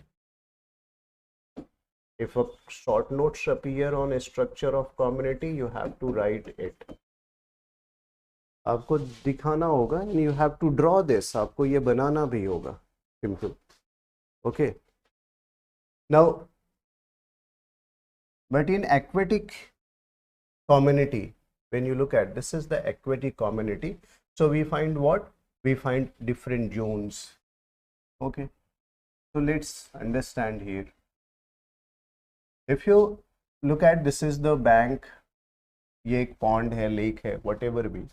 If a short notes appear on a structure of community, you have to write it. आपको दिखाना होगा, and you have to draw this. आपको ये बनाना भी होगा. Simple. Okay. Now, but in aquatic community, when you look at, this is the aquatic community. So we find what? We find different zones. Okay. So let's understand here. If you look at, this is the bank. ये एक pond है, lake है, whatever भी.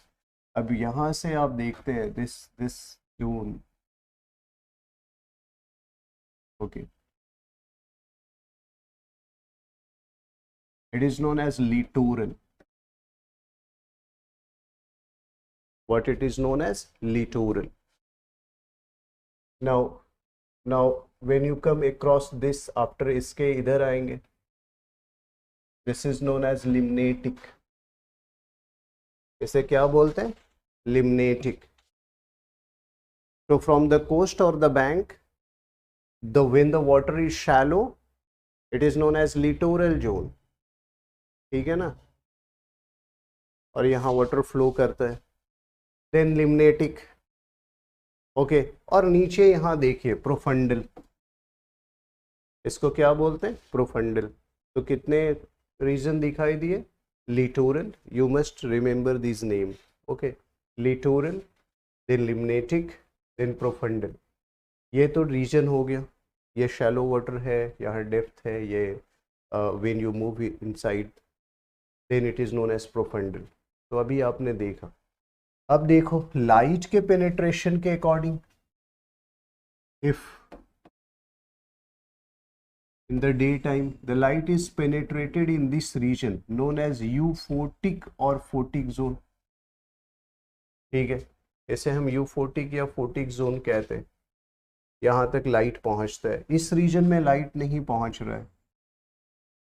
अब यहाँ से आप देखते हैं this zone. Okay. It is known as littoral. What it is known as? Littoral. Now when you come across this, after इसके इधर आएंगे, this is known as limnatic. इसे क्या बोलते हैं? Limnatic. So from the coast or the bank, when the water is shallow, it is known as littoral zone. ठीक है ना? और यहाँ वाटर फ्लो करता है, देन लिम्नेटिक. ओके. और नीचे यहाँ देखिए प्रोफंडल. इसको क्या बोलते हैं? प्रोफंडल. तो कितने रीजन दिखाई दिए? Littoral. You must remember this name. Okay. Littoral, then limnetic, then profundal. ये तो रीजन हो गया. ये शैलो वाटर है, यहाँ डेप्थ है. ये when you move inside, then it is known as profundal. तो अभी आपने देखा. अब देखो लाइट के पेनिट्रेशन के according, if in the daytime the light is penetrated in this region known as euphotic or photic zone. ठीक है, इसे हम यूफोटिक या फोटिक जोन कहते हैं. यहाँ तक लाइट पहुँचता है. इस रीजन में लाइट नहीं पहुँच रहा है,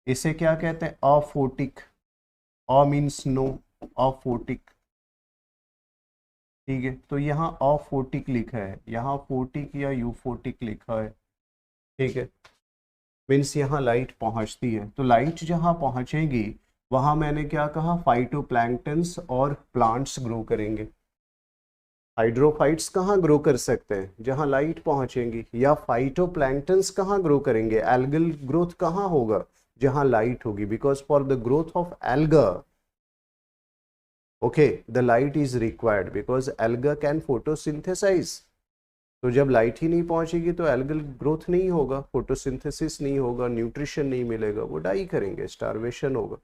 इसे क्या कहते हैं? Aphotic. A means no, aphotic. ठीक है, तो यहाँ अफोटिक लिखा है, यहाँ फोटिक या यूफोटिक लिखा है. ठीक है, मीन्स यहाँ लाइट पहुँचती है. तो लाइट जहाँ पहुँचेगी वहाँ मैंने क्या कहा? फाइटोप्लैंक्टन्स और प्लांट्स ग्रो करेंगे. हाइड्रोफाइट्स कहाँ ग्रो कर सकते हैं? जहाँ लाइट पहुंचेंगी। या फाइटोप्लैंक्टन्स कहाँ ग्रो करेंगे? एल्गल ग्रोथ कहाँ होगा? जहाँ लाइट होगी, because for the growth of algae, okay, the light is required because algae can photosynthesize. तो जब लाइट ही नहीं पहुंचेगी तो एल्गल ग्रोथ नहीं होगा, फोटोसिंथेसिस नहीं होगा, न्यूट्रिशन नहीं मिलेगा, वो डाई करेंगे, स्टारवेशन होगा।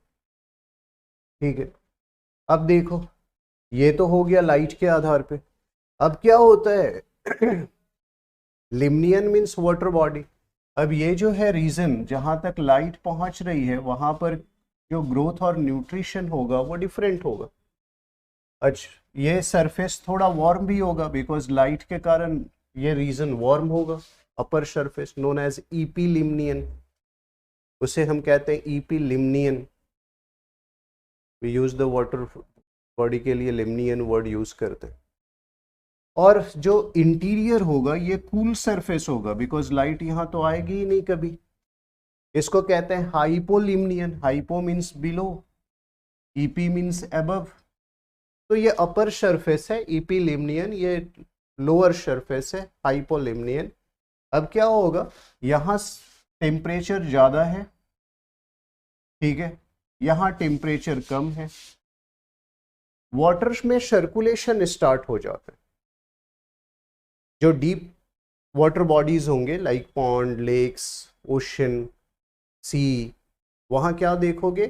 ठीक है, अब देखो, ये तो हो गया लाइट के आधार पे। अब क्या होता है? लिम्नियन मीन्स वाटर बॉडी। अब ये जो है रीजन जहां तक लाइट पहुंच रही है, वहां पर जो ग्रोथ और न्यूट्रिशन होगा वो डिफरेंट होगा। अच्छा, ये सरफेस थोड़ा वार्म भी होगा बिकॉज लाइट के कारण ये रीजन वार्म होगा। Upper surface known as epilimnion, उसे हम कहते हैं epilimnion. We use the water body के लिए लिम्नियन वर्ड यूज करते हैं। और जो इंटीरियर होगा ये कूल सरफेस होगा बिकॉज लाइट यहां तो आएगी ही नहीं कभी। इसको कहते हैं hypolimnion. Hypo means below, epi means above. तो ये अपर सरफेस है ईपी लिम्नियन, ये लोअर सरफेस है हाइपोलिम्नियन। अब क्या होगा, यहां टेम्परेचर ज्यादा है, ठीक है, यहां टेम्परेचर कम है, वाटर में सर्कुलेशन स्टार्ट हो जाता है। जो डीप वाटर बॉडीज होंगे like pond, lakes, ocean, sea, वहां क्या देखोगे,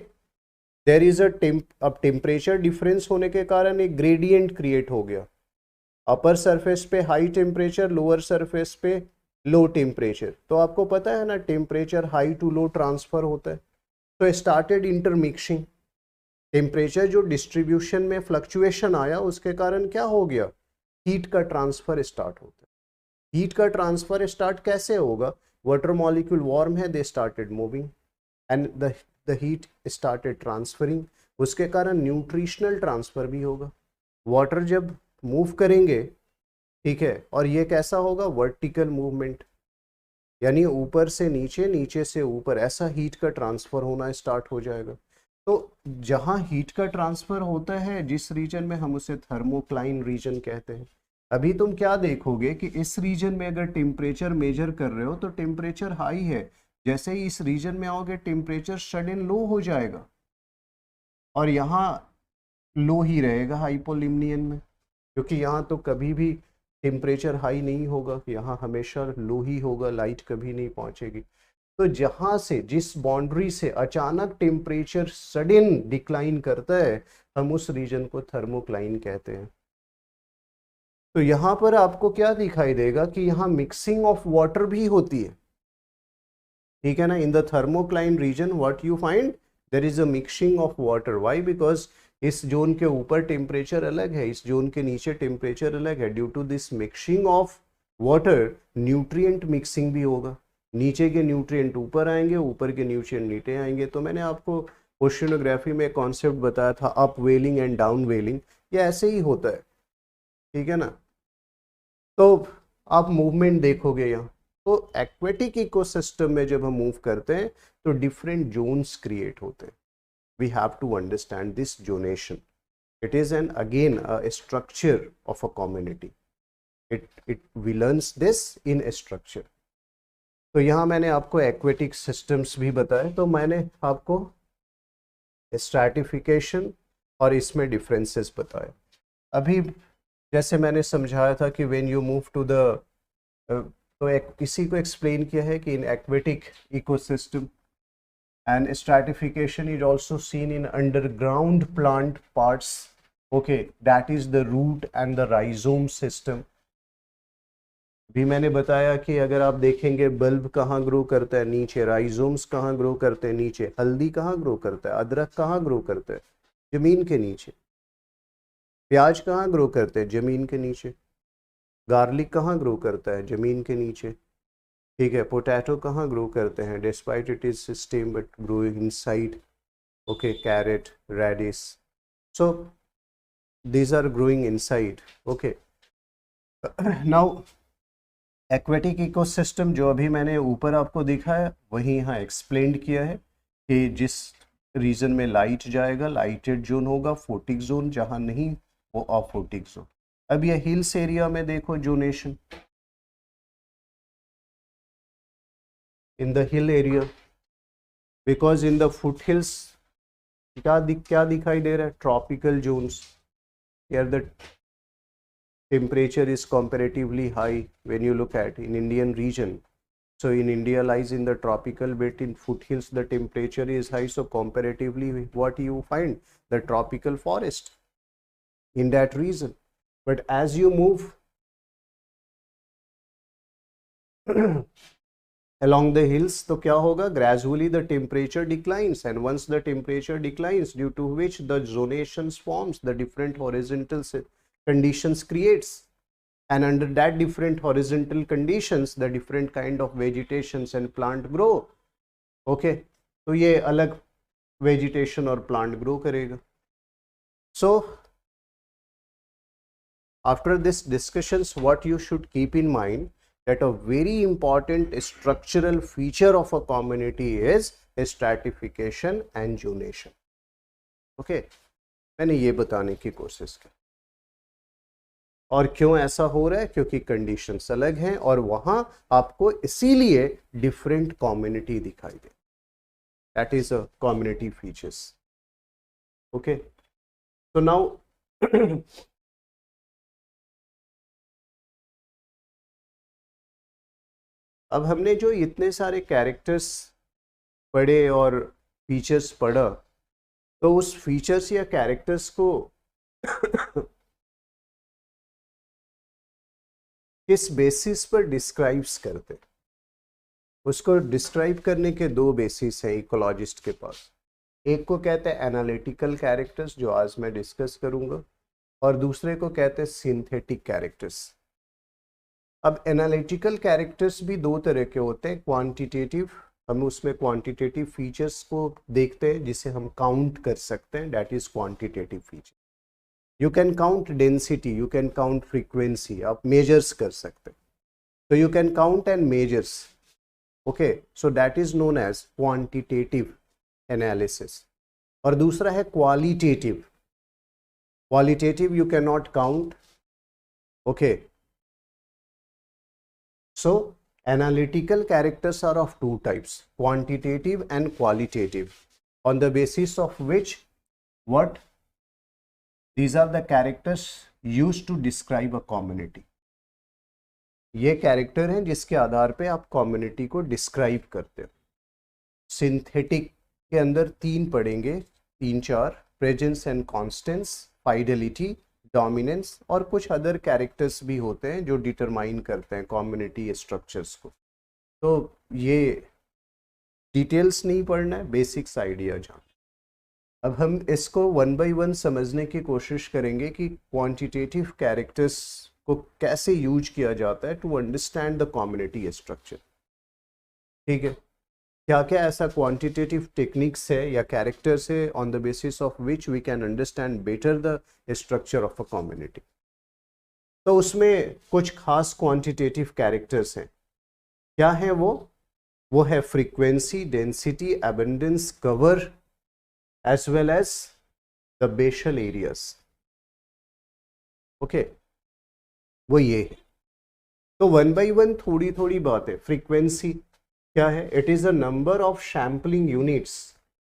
देर इज अब टेम्परेचर डिफरेंस होने के कारण एक ग्रेडियंट क्रिएट हो गया। अपर सरफेस पे हाई टेम्परेचर, लोअर सरफेस पे लो टेम्परेचर। तो आपको पता है ना, temperature high to low transfer होता है। तो स्टार्टेड इंटरमिक्सिंग, टेम्परेचर जो डिस्ट्रीब्यूशन में फ्लक्चुएशन आया उसके कारण क्या हो गया, हीट का ट्रांसफर स्टार्ट होता है। हीट का ट्रांसफर स्टार्ट कैसे होगा, वाटर मॉलिक्यूल वार्म है, they started moving and the heat started transferring. उसके कारण न्यूट्रिशनल ट्रांसफर भी होगा। वाटर जब मूव करेंगे, ठीक है, और ये कैसा होगा, वर्टिकल मूवमेंट, यानी ऊपर से नीचे, नीचे से ऊपर, ऐसा हीट का ट्रांसफर होना स्टार्ट हो जाएगा। तो जहां हीट का ट्रांसफर होता है जिस रीजन में, हम उसे थर्मोक्लाइन रीजन कहते हैं। अभी तुम क्या देखोगे कि इस रीजन में अगर टेम्परेचर मेजर कर रहे हो तो टेम्परेचर हाई है, जैसे ही इस रीजन में आओगे टेम्परेचर सडन लो हो जाएगा, और यहाँ लो ही रहेगा हाइपोलिम्नियन में, क्योंकि यहाँ तो कभी भी टेम्परेचर हाई नहीं होगा, यहाँ हमेशा लो ही होगा, लाइट कभी नहीं पहुंचेगी। तो जहां से, जिस बाउंड्री से अचानक टेम्परेचर सडन डिक्लाइन करता है, हम उस रीजन को थर्मोक्लाइन कहते हैं। तो यहां पर आपको क्या दिखाई देगा कि यहाँ मिक्सिंग ऑफ वाटर भी होती है, ठीक है ना। In the thermocline region what you find, there is a mixing of water. Why? Because इस जोन के ऊपर टेम्परेचर अलग है, इस जोन के नीचे टेम्परेचर अलग है। Due to this mixing of water, nutrient mixing भी होगा। नीचे के न्यूट्रिएंट ऊपर आएंगे, ऊपर के न्यूट्रिएंट नीचे आएंगे। तो मैंने आपको ओशिनोग्राफी में कॉन्सेप्ट बताया था, अप वेलिंग एंड डाउन वेलिंग, ये ऐसे ही होता है, ठीक है ना। तो आप मूवमेंट देखोगे यहाँ। तो एक्वेटिक इकोसिस्टम में जब हम मूव करते हैं तो डिफरेंट जोन्स क्रिएट होते हैं। We have to understand this zonation. It is an again a structure of a community. It we learns this in structure. तो यहाँ मैंने आपको एक्वेटिक सिस्टम्स भी बताए, तो मैंने आपको स्ट्रैटिफिकेशन और इसमें डिफरेंसेस बताए। अभी जैसे मैंने समझाया था कि when you move to the, तो इसी को एक्सप्लेन किया है कि in aquatic ecosystem and stratification is also seen in underground plant parts, okay, that is the root and the rhizome system. भी मैंने बताया कि अगर आप देखेंगे बल्ब कहाँ ग्रो करता है, नीचे। राइजोम्स कहाँ ग्रो करते हैं, नीचे। हल्दी कहाँ ग्रो करता है, अदरक कहाँ ग्रो करता है, जमीन के नीचे। प्याज कहाँ ग्रो करते हैं, जमीन के नीचे। गार्लिक कहाँ ग्रो करता है, जमीन के नीचे, ठीक है। पोटैटो कहाँ ग्रो करते हैं, despite it is stem but grow inside, okay. Carrot, radish, so these are growing inside, okay. now aquatic ecosystem जो अभी मैंने ऊपर आपको दिखाया वही यहाँ एक्सप्लेन किया है कि जिस रीजन में लाइट जाएगा लाइटेड जोन होगा, फोटिक जोन, जहाँ नहीं वो अफोटिक जोन। अब ये हिल्स एरिया में देखो zonation, in the hill area, because in the foot hills क्या दिखाई दे रहा है, tropical zones, here the temperature is comparatively high when you look at in Indian region. So in India lies in the tropical belt, in foothills the temperature is high, so comparatively what you find, the tropical forest in that region. But as you move along the hills, तो क्या होगा, gradually the temperature declines, and once the temperature declines, due to which the zonations forms, the different horizontal conditions creates, and under that different horizontal conditions the different kind of vegetations and plant grow. Okay, तो ये अलग vegetation और plant grow करेगा. So after this discussions, what you should keep in mind, that a very important structural feature of a community is stratification and zonation. Okay, मैंने ये बताने की कोशिश की. और क्यों ऐसा हो रहा है, क्योंकि कंडीशंस अलग हैं और वहां आपको इसीलिए डिफरेंट कम्युनिटी दिखाई दे. That is a community features. Okay, तो नाउ अब हमने जो इतने सारे कैरेक्टर्स पढ़े और फीचर्स पढ़ा, तो उस फीचर्स या कैरेक्टर्स को किस बेसिस पर डिस्क्राइब्स करते, उसको डिस्क्राइब करने के दो बेसिस हैं इकोलॉजिस्ट के पास. एक को कहते हैं एनालिटिकल कैरेक्टर्स, जो आज मैं डिस्कस करूंगा, और दूसरे को कहते हैं सिंथेटिक कैरेक्टर्स. अब एनालिटिकल कैरेक्टर्स भी दो तरह के होते हैं. क्वांटिटेटिव, हम उसमें क्वांटिटेटिव फीचर्स को देखते हैं जिसे हम काउंट कर सकते हैं, that is quantitative feature. You can count density, you can count frequency, आप मेजर्स कर सकते हैं. तो you can count and measures. Okay, so that is known as quantitative analysis. और दूसरा है qualitative. Qualitative you can not count. Okay, so analytical characters are of two types, quantitative and qualitative, on the basis of which what these are the characters used to describe a community. ये character हैं जिसके आधार पे आप community को describe करते हो. Synthetic के अंदर तीन पढ़ेंगे, तीन चार, presence and Constance, fidelity, dominance, और कुछ अदर कैरेक्टर्स भी होते हैं जो डिटरमाइन करते हैं कम्युनिटी स्ट्रक्चर्स को. तो ये डिटेल्स नहीं पढ़ना है, बेसिक्स आइडिया जान. अब हम इसको वन बाय वन समझने की कोशिश करेंगे कि क्वांटिटेटिव कैरेक्टर्स को कैसे यूज किया जाता है to understand the community structure. ठीक है, क्या क्या ऐसा क्वांटिटेटिव टेक्निक्स है या कैरेक्टर्स है on the basis of which we can understand better the structure of a community. तो उसमें कुछ खास क्वांटिटेटिव कैरेक्टर्स हैं. क्या है वो है frequency, density, abundance, cover, as well as the basal areas. Okay, वो ये है. तो वन बाय वन थोड़ी थोड़ी बात है. फ्रीक्वेंसी क्या है? It is a number of sampling units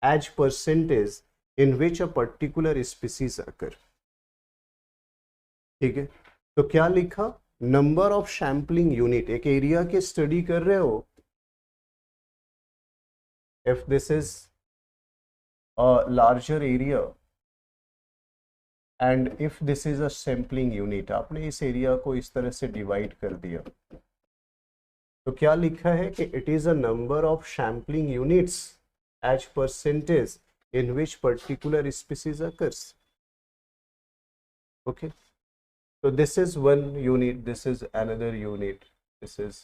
as percentage in which a particular species occur. ठीक है, तो क्या लिखा, नंबर ऑफ सैम्पलिंग यूनिट. एक एरिया की स्टडी कर रहे हो, if this is a larger area and if this is a sampling unit, आपने इस एरिया को इस तरह से डिवाइड कर दिया, तो क्या लिखा है कि it is a number of sampling units as percentage in which particular species occurs. Okay, so this is one unit, this is another unit, this is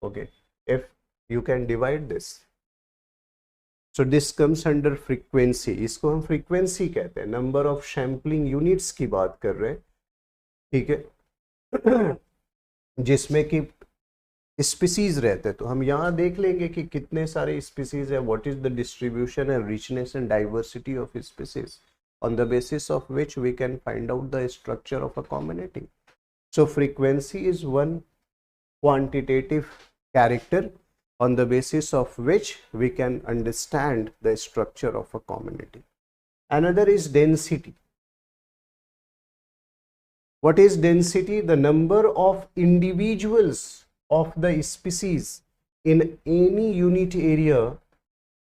okay. If you can divide this, so this comes under frequency. इसको हम frequency कहते हैं. number of sampling units की बात कर रहे हैं. ठीक है, जिसमें कि स्पीसीज रहते हैं. तो हम यहाँ देख लेंगे कि कितने सारे स्पीसीज है, what is the distribution and richness and diversity of species. on the basis of which we can find out the structure of a community. So frequency is one quantitative character on the basis of which we can understand the structure of a community. Another is density. What is density? The number of individuals of the species in any unit area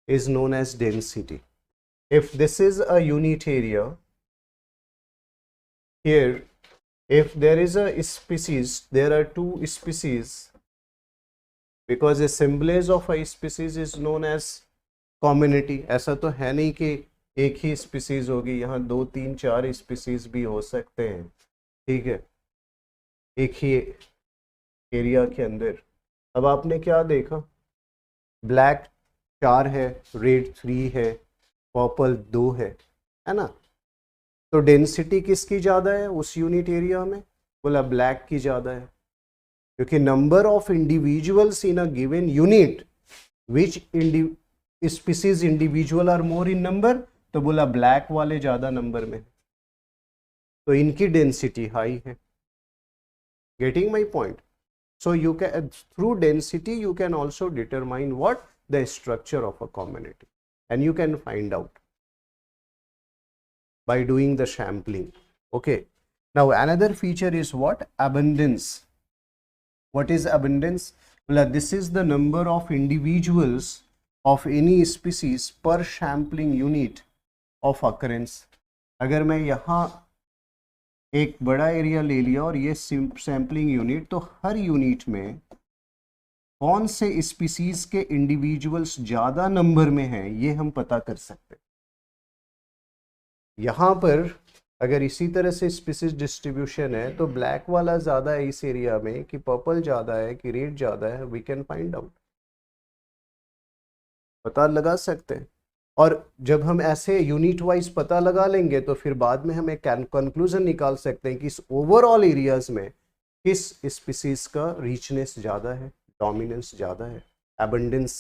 is known as density. If this is a unit area, here, if there is a species, there are two species, because assemblage of a species is known as community. ऐसा तो है नहीं कि एक ही species होगी, यहाँ 2, 3, 4 species भी हो सकते हैं, ठीक है, एक ही एरिया के अंदर. अब आपने क्या देखा, ब्लैक 4 है, रेड 3 है, पर्पल 2 है ना. तो डेंसिटी किसकी ज़्यादा है उस यूनिट एरिया में? बोला ब्लैक की ज़्यादा है, क्योंकि number of individuals in a given unit which species individual are more in number, तो बोला ब्लैक वाले ज़्यादा नंबर में, तो इनकी डेंसिटी हाई है. Getting my point? So you can, through density you can also determine what the structure of a community, and you can find out by doing the sampling. Okay, now another feature is what? Abundance. What is abundance? Well, this is the number of individuals of any species per sampling unit of occurrence. अगर मैं यहाँ एक बड़ा area ले लिया और ये sampling unit, तो हर यूनिट में कौन से स्पीसीज के इंडिविजुअल्स ज़्यादा नंबर में हैं ये हम पता कर सकते हैं. यहाँ पर अगर इसी तरह से स्पीसीज डिस्ट्रीब्यूशन है तो ब्लैक वाला ज़्यादा है इस एरिया में कि पर्पल ज़्यादा है कि रेड ज़्यादा है, वी कैन फाइंड आउट, पता लगा सकते हैं. और जब हम ऐसे यूनिट वाइज पता लगा लेंगे तो फिर बाद में हम एक कंक्लूजन निकाल सकते हैं कि इस ओवरऑल एरियाज में किस स्पीसीज का रिचनेस ज़्यादा है, डोमिनेंस ज़्यादा है, abundance.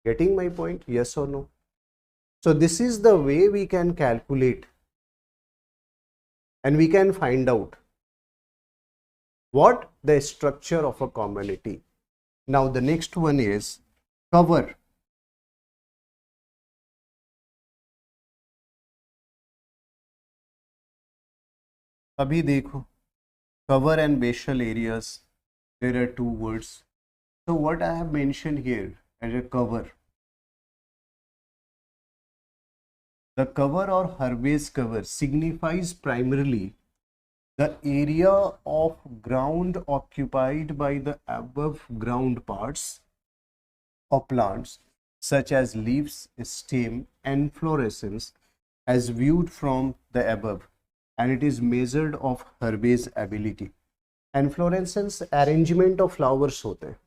Getting my point? Yes और no? So this is the way we can calculate and we can find out what the structure of a community. Now the next one is cover. अभी देखो, cover and basal areas, there are two words. So what I have mentioned here as a cover, the cover or herbage cover signifies primarily the area of ground occupied by the above ground parts of plants such as leaves, stem, and inflorescence as viewed from the above, and it is measured of herbage ability. Inflorescence arrangement of flowers होते हैं.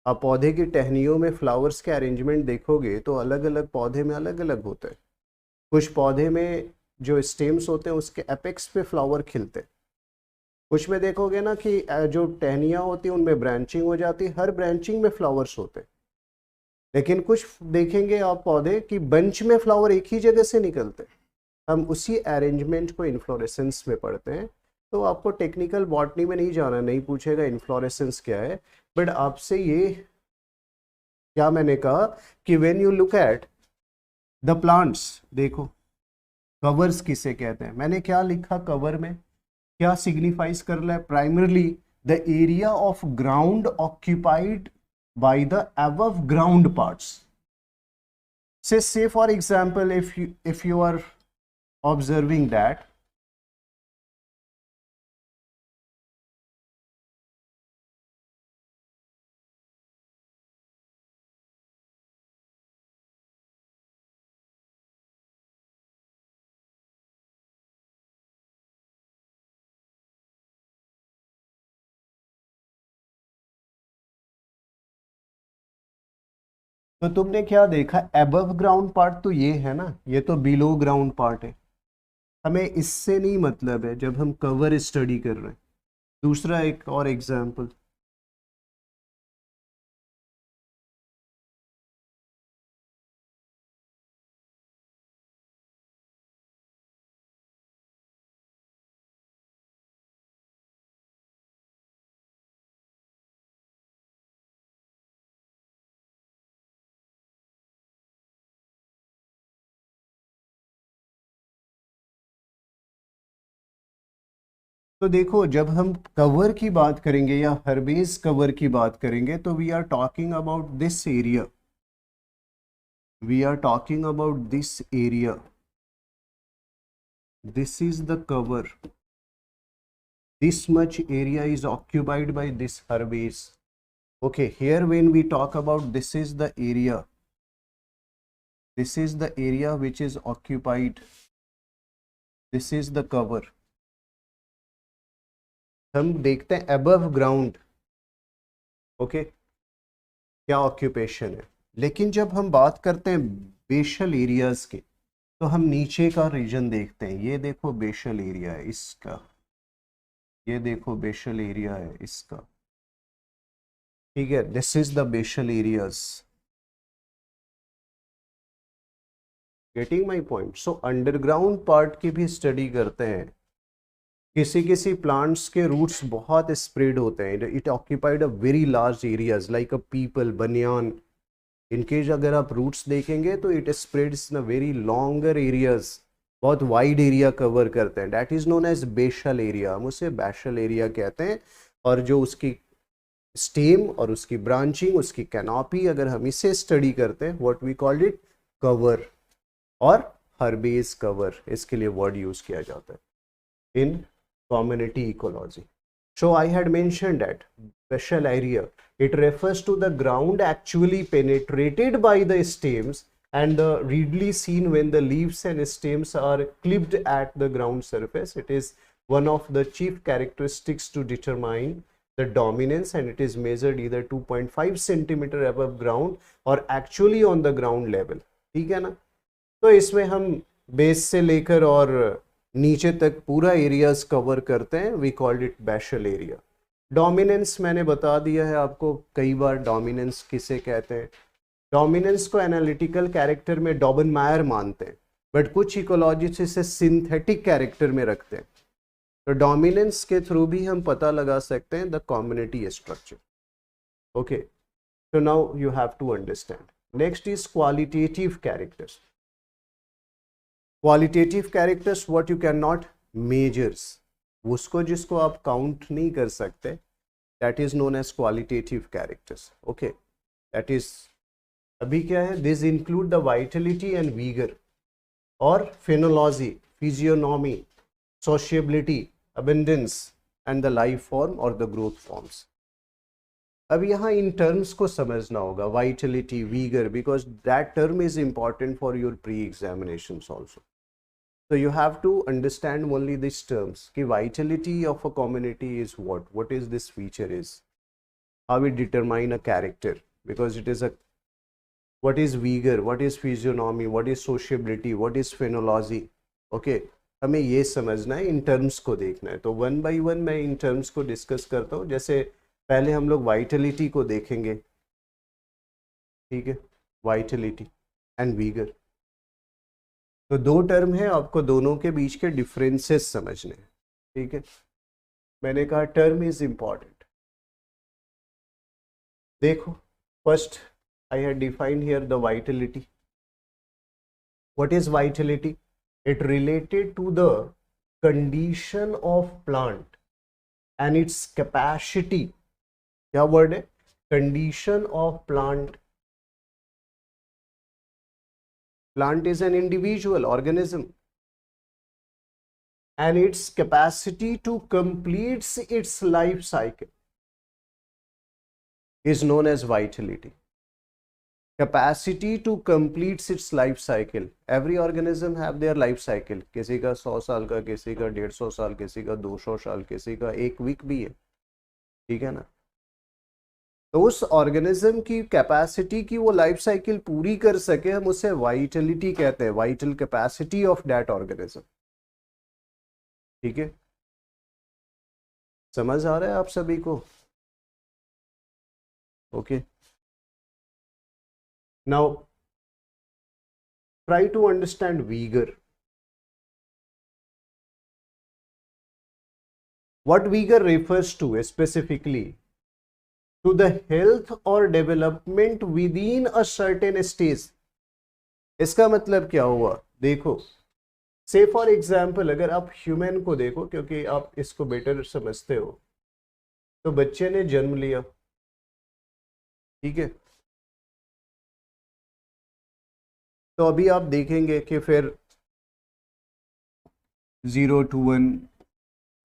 आप पौधे की टहनियों में flowers के arrangement देखोगे तो अलग अलग पौधे में अलग अलग होते हैं. कुछ पौधे में जो स्टेम्स होते हैं उसके एपेक्स पे फ्लावर खिलते हैं. कुछ में देखोगे ना कि जो टहनियाँ होती हैं उनमें ब्रांचिंग हो जाती है, हर ब्रांचिंग में फ्लावर्स होते हैं. लेकिन कुछ देखेंगे आप पौधे कि बंच में फ्लावर एक ही जगह से निकलते हैं. हम उसी अरेंजमेंट को इन्फ्लोरेसेंस में पढ़ते हैं. तो आपको टेक्निकल बॉटनी में नहीं जाना, नहीं पूछेगा इन्फ्लोरेसेंस क्या है, बट आपसे ये क्या मैंने कहा कि when you look at the plants, देखो कवर्स किसे कहते हैं. मैंने क्या लिखा कवर में, क्या सिग्निफाइज कर रहा है? Primarily the area of ground occupied by the above ground parts. Say for example, if you are observing that तो तुमने क्या देखा, एबव ग्राउंड पार्ट तो ये है ना, ये तो बिलो ग्राउंड पार्ट है. हमें इससे नहीं मतलब है जब हम कवर स्टडी कर रहे हैं. दूसरा एक और एग्जांपल, तो देखो, जब हम कवर की बात करेंगे या हर्बेस कवर की बात करेंगे तो we are talking about this area, we are talking about this area, this is the cover, this much area is occupied by this herbage. Okay, here when we talk about this is the area, this is the area which is occupied, this is the cover. हम देखते हैं above ground, okay, क्या occupation है। लेकिन जब हम बात करते हैं बेशल एरियाज के तो हम नीचे का रीजन देखते हैं। ये देखो बेशल एरिया है इसका, ये देखो बेशल एरिया है इसका, ठीक है, this is the basal areas. Getting my point. So underground part की भी स्टडी करते हैं। किसी किसी प्लांट्स के रूट्स बहुत स्प्रेड होते हैं, it occupied a very large areas like a peepal, banyan. इनके अगर आप रूट्स देखेंगे तो it spreads in a very longer areas, बहुत वाइड एरिया कवर करते हैं। That is known as basal area, हम उसे बैशल एरिया कहते हैं। और जो उसकी स्टेम और उसकी ब्रांचिंग, उसकी कैनोपी, अगर हम इसे स्टडी करते हैं, what we called it cover और हर्बेस कवर, इसके लिए वर्ड यूज किया जाता है इन community ecology. So I had mentioned that special area, it refers to the ground actually penetrated by the stems and readily seen when the leaves and stems are clipped at the ground surface. It is one of the chief characteristics to determine the dominance, and it is measured either 2.5 centimeter above ground or actually on the ground level. ठीक है ना। तो इसमें हम base से लेकर और नीचे तक पूरा एरियाज कवर करते हैं। We called it basal area. Dominance मैंने बता दिया है आपको कई बार, डोमिनेंस किसे कहते हैं। डोमिनेंस को एनालिटिकल कैरेक्टर में डॉबनमायर मानते हैं, बट कुछ इकोलॉजिस्ट इसे सिंथेटिक कैरेक्टर में रखते हैं। तो डोमिनेंस के थ्रू भी हम पता लगा सकते हैं the community structure. Okay, so now you have to understand. Next is qualitative characters. Qualitative characters, what you cannot measures, उसको जिसको आप काउंट नहीं कर सकते, that is known as qualitative characters. Okay, that is, अभी क्या है, this include the vitality and vigor और phenology, physiognomy, sociability, abundance and the life form or the growth forms. अब यहाँ इन टर्म्स को समझना होगा, Vitality, Uyghur, because that term is important for your pre examinations also. So you have to understand only these terms कि vitality of a community is what is this feature is, how we determine a character, because it is a, what is vigor, what is physiognomy, what is sociability, what is phenology. Okay, हमें ये समझना है, in terms को देखना है। तो one by one मैं in terms को डिस्कस करता हूँ। जैसे पहले हम लोग वाइटलिटी को देखेंगे, ठीक है, वाइटलिटी एंड वीगर। तो दो टर्म है, आपको दोनों के बीच के डिफरेंसेस समझने हैं, ठीक है। मैंने कहा टर्म इज इंपॉर्टेंट। देखो, first I have defined here the vitality. What is vitality? It related to the condition of plant and its capacity. क्या वर्ड है? Condition of plant. Plant is an individual organism and its capacity to complete its life cycle is known as vitality. Capacity to complete its life cycle. Every organism have their life cycle. किसी का 100 साल का, किसी का 150 साल, किसी का 200 साल, किसी का 1 वीक भी है, ठीक है ना। तो उस ऑर्गेनिज्म की कैपेसिटी की वो लाइफ साइकिल पूरी कर सके, हम उसे वाइटलिटी कहते हैं, vital capacity of that organism. ठीक है, समझ आ रहा है आप सभी को? Okay, now try to understand vigour. What vigour refers to specifically to the health or development within a certain stage. इसका मतलब क्या हुआ? देखो, से फॉर एग्जाम्पल अगर आप ह्यूमन को देखो, क्योंकि आप इसको बेटर समझते हो, तो बच्चे ने जन्म लिया, ठीक है, तो अभी आप देखेंगे कि फिर 0 to 1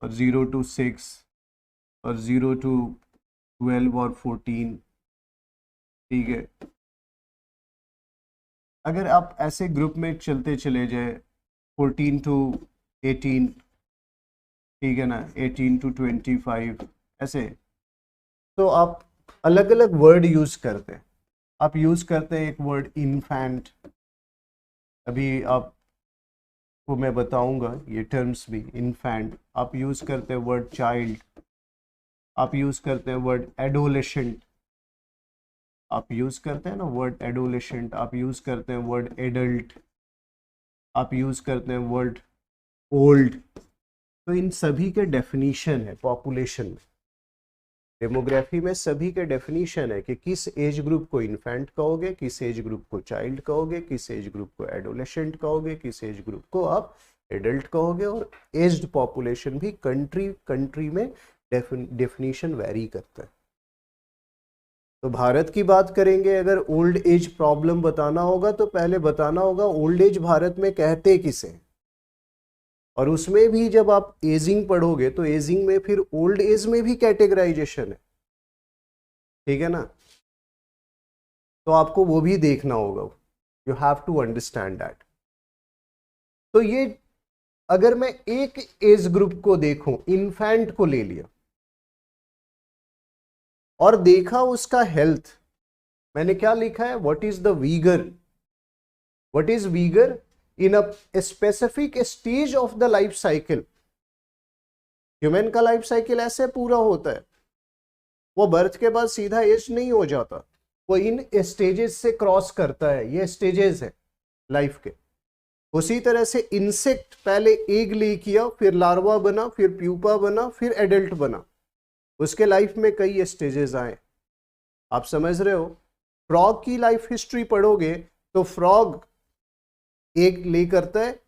और 0 to 6 और 0 to 12 और 14, ठीक है। अगर आप ऐसे ग्रुप में चलते चले जाए 14 to 18, ठीक है ना, 18 to 25 ऐसे, तो आप अलग अलग वर्ड यूज करते हैं। आप यूज करते हैं एक वर्ड इन्फेंट, अभी आपको मैं बताऊंगा ये टर्म्स भी। इन्फेंट आप यूज करते हैं, वर्ड चाइल्ड आप यूज करते हैं, वर्ड एडोलेशेंट आप यूज करते हैं ना, वर्ड एडोलेशेंट आप यूज करते हैं, वर्ड एडल्ट आप यूज करते हैं, वर्ड ओल्ड। तो इन सभी के डेफिनीशन है पॉपुलेशन में, डेमोग्राफी में सभी के डेफिनीशन है कि किस एज ग्रुप को इन्फेंट कहोगे, किस एज ग्रुप को चाइल्ड कहोगे, किस एज ग्रुप को एडोलेशेंट कहोगे, किस एज ग्रुप को आप एडल्ट कहोगे। और एज्ड पॉपुलेशन भी कंट्री कंट्री में डेफिनीशन वेरी करता है। तो भारत की बात करेंगे, अगर ओल्ड एज प्रॉब्लम बताना होगा तो पहले बताना होगा ओल्ड एज भारत में कहते किसे, और उसमें भी जब आप एजिंग पढ़ोगे तो एजिंग में फिर ओल्ड एज में भी कैटेगराइजेशन है, ठीक है ना, तो आपको वो भी देखना होगा, you have to understand that. तो ये अगर मैं एक एज ग्रुप को देखूं, इन्फेंट को ले लिया और देखा उसका हेल्थ, मैंने क्या लिखा है, what is the Uyghur, what is Uyghur in a specific stage of the life cycle. Human का लाइफ साइकिल ऐसे पूरा होता है, वो बर्थ के बाद सीधा एज नहीं हो जाता, वो इन स्टेजेस से क्रॉस करता है, ये स्टेजेस है लाइफ के। उसी तरह से इंसेक्ट पहले एग ले किया, फिर लार्वा बना, फिर प्यूपा बना, फिर एडल्ट बना, उसके लाइफ में कई स्टेजेस आए, आप समझ रहे हो। फ्रॉग की लाइफ हिस्ट्री पढ़ोगे तो फ्रॉग एग ले करता है,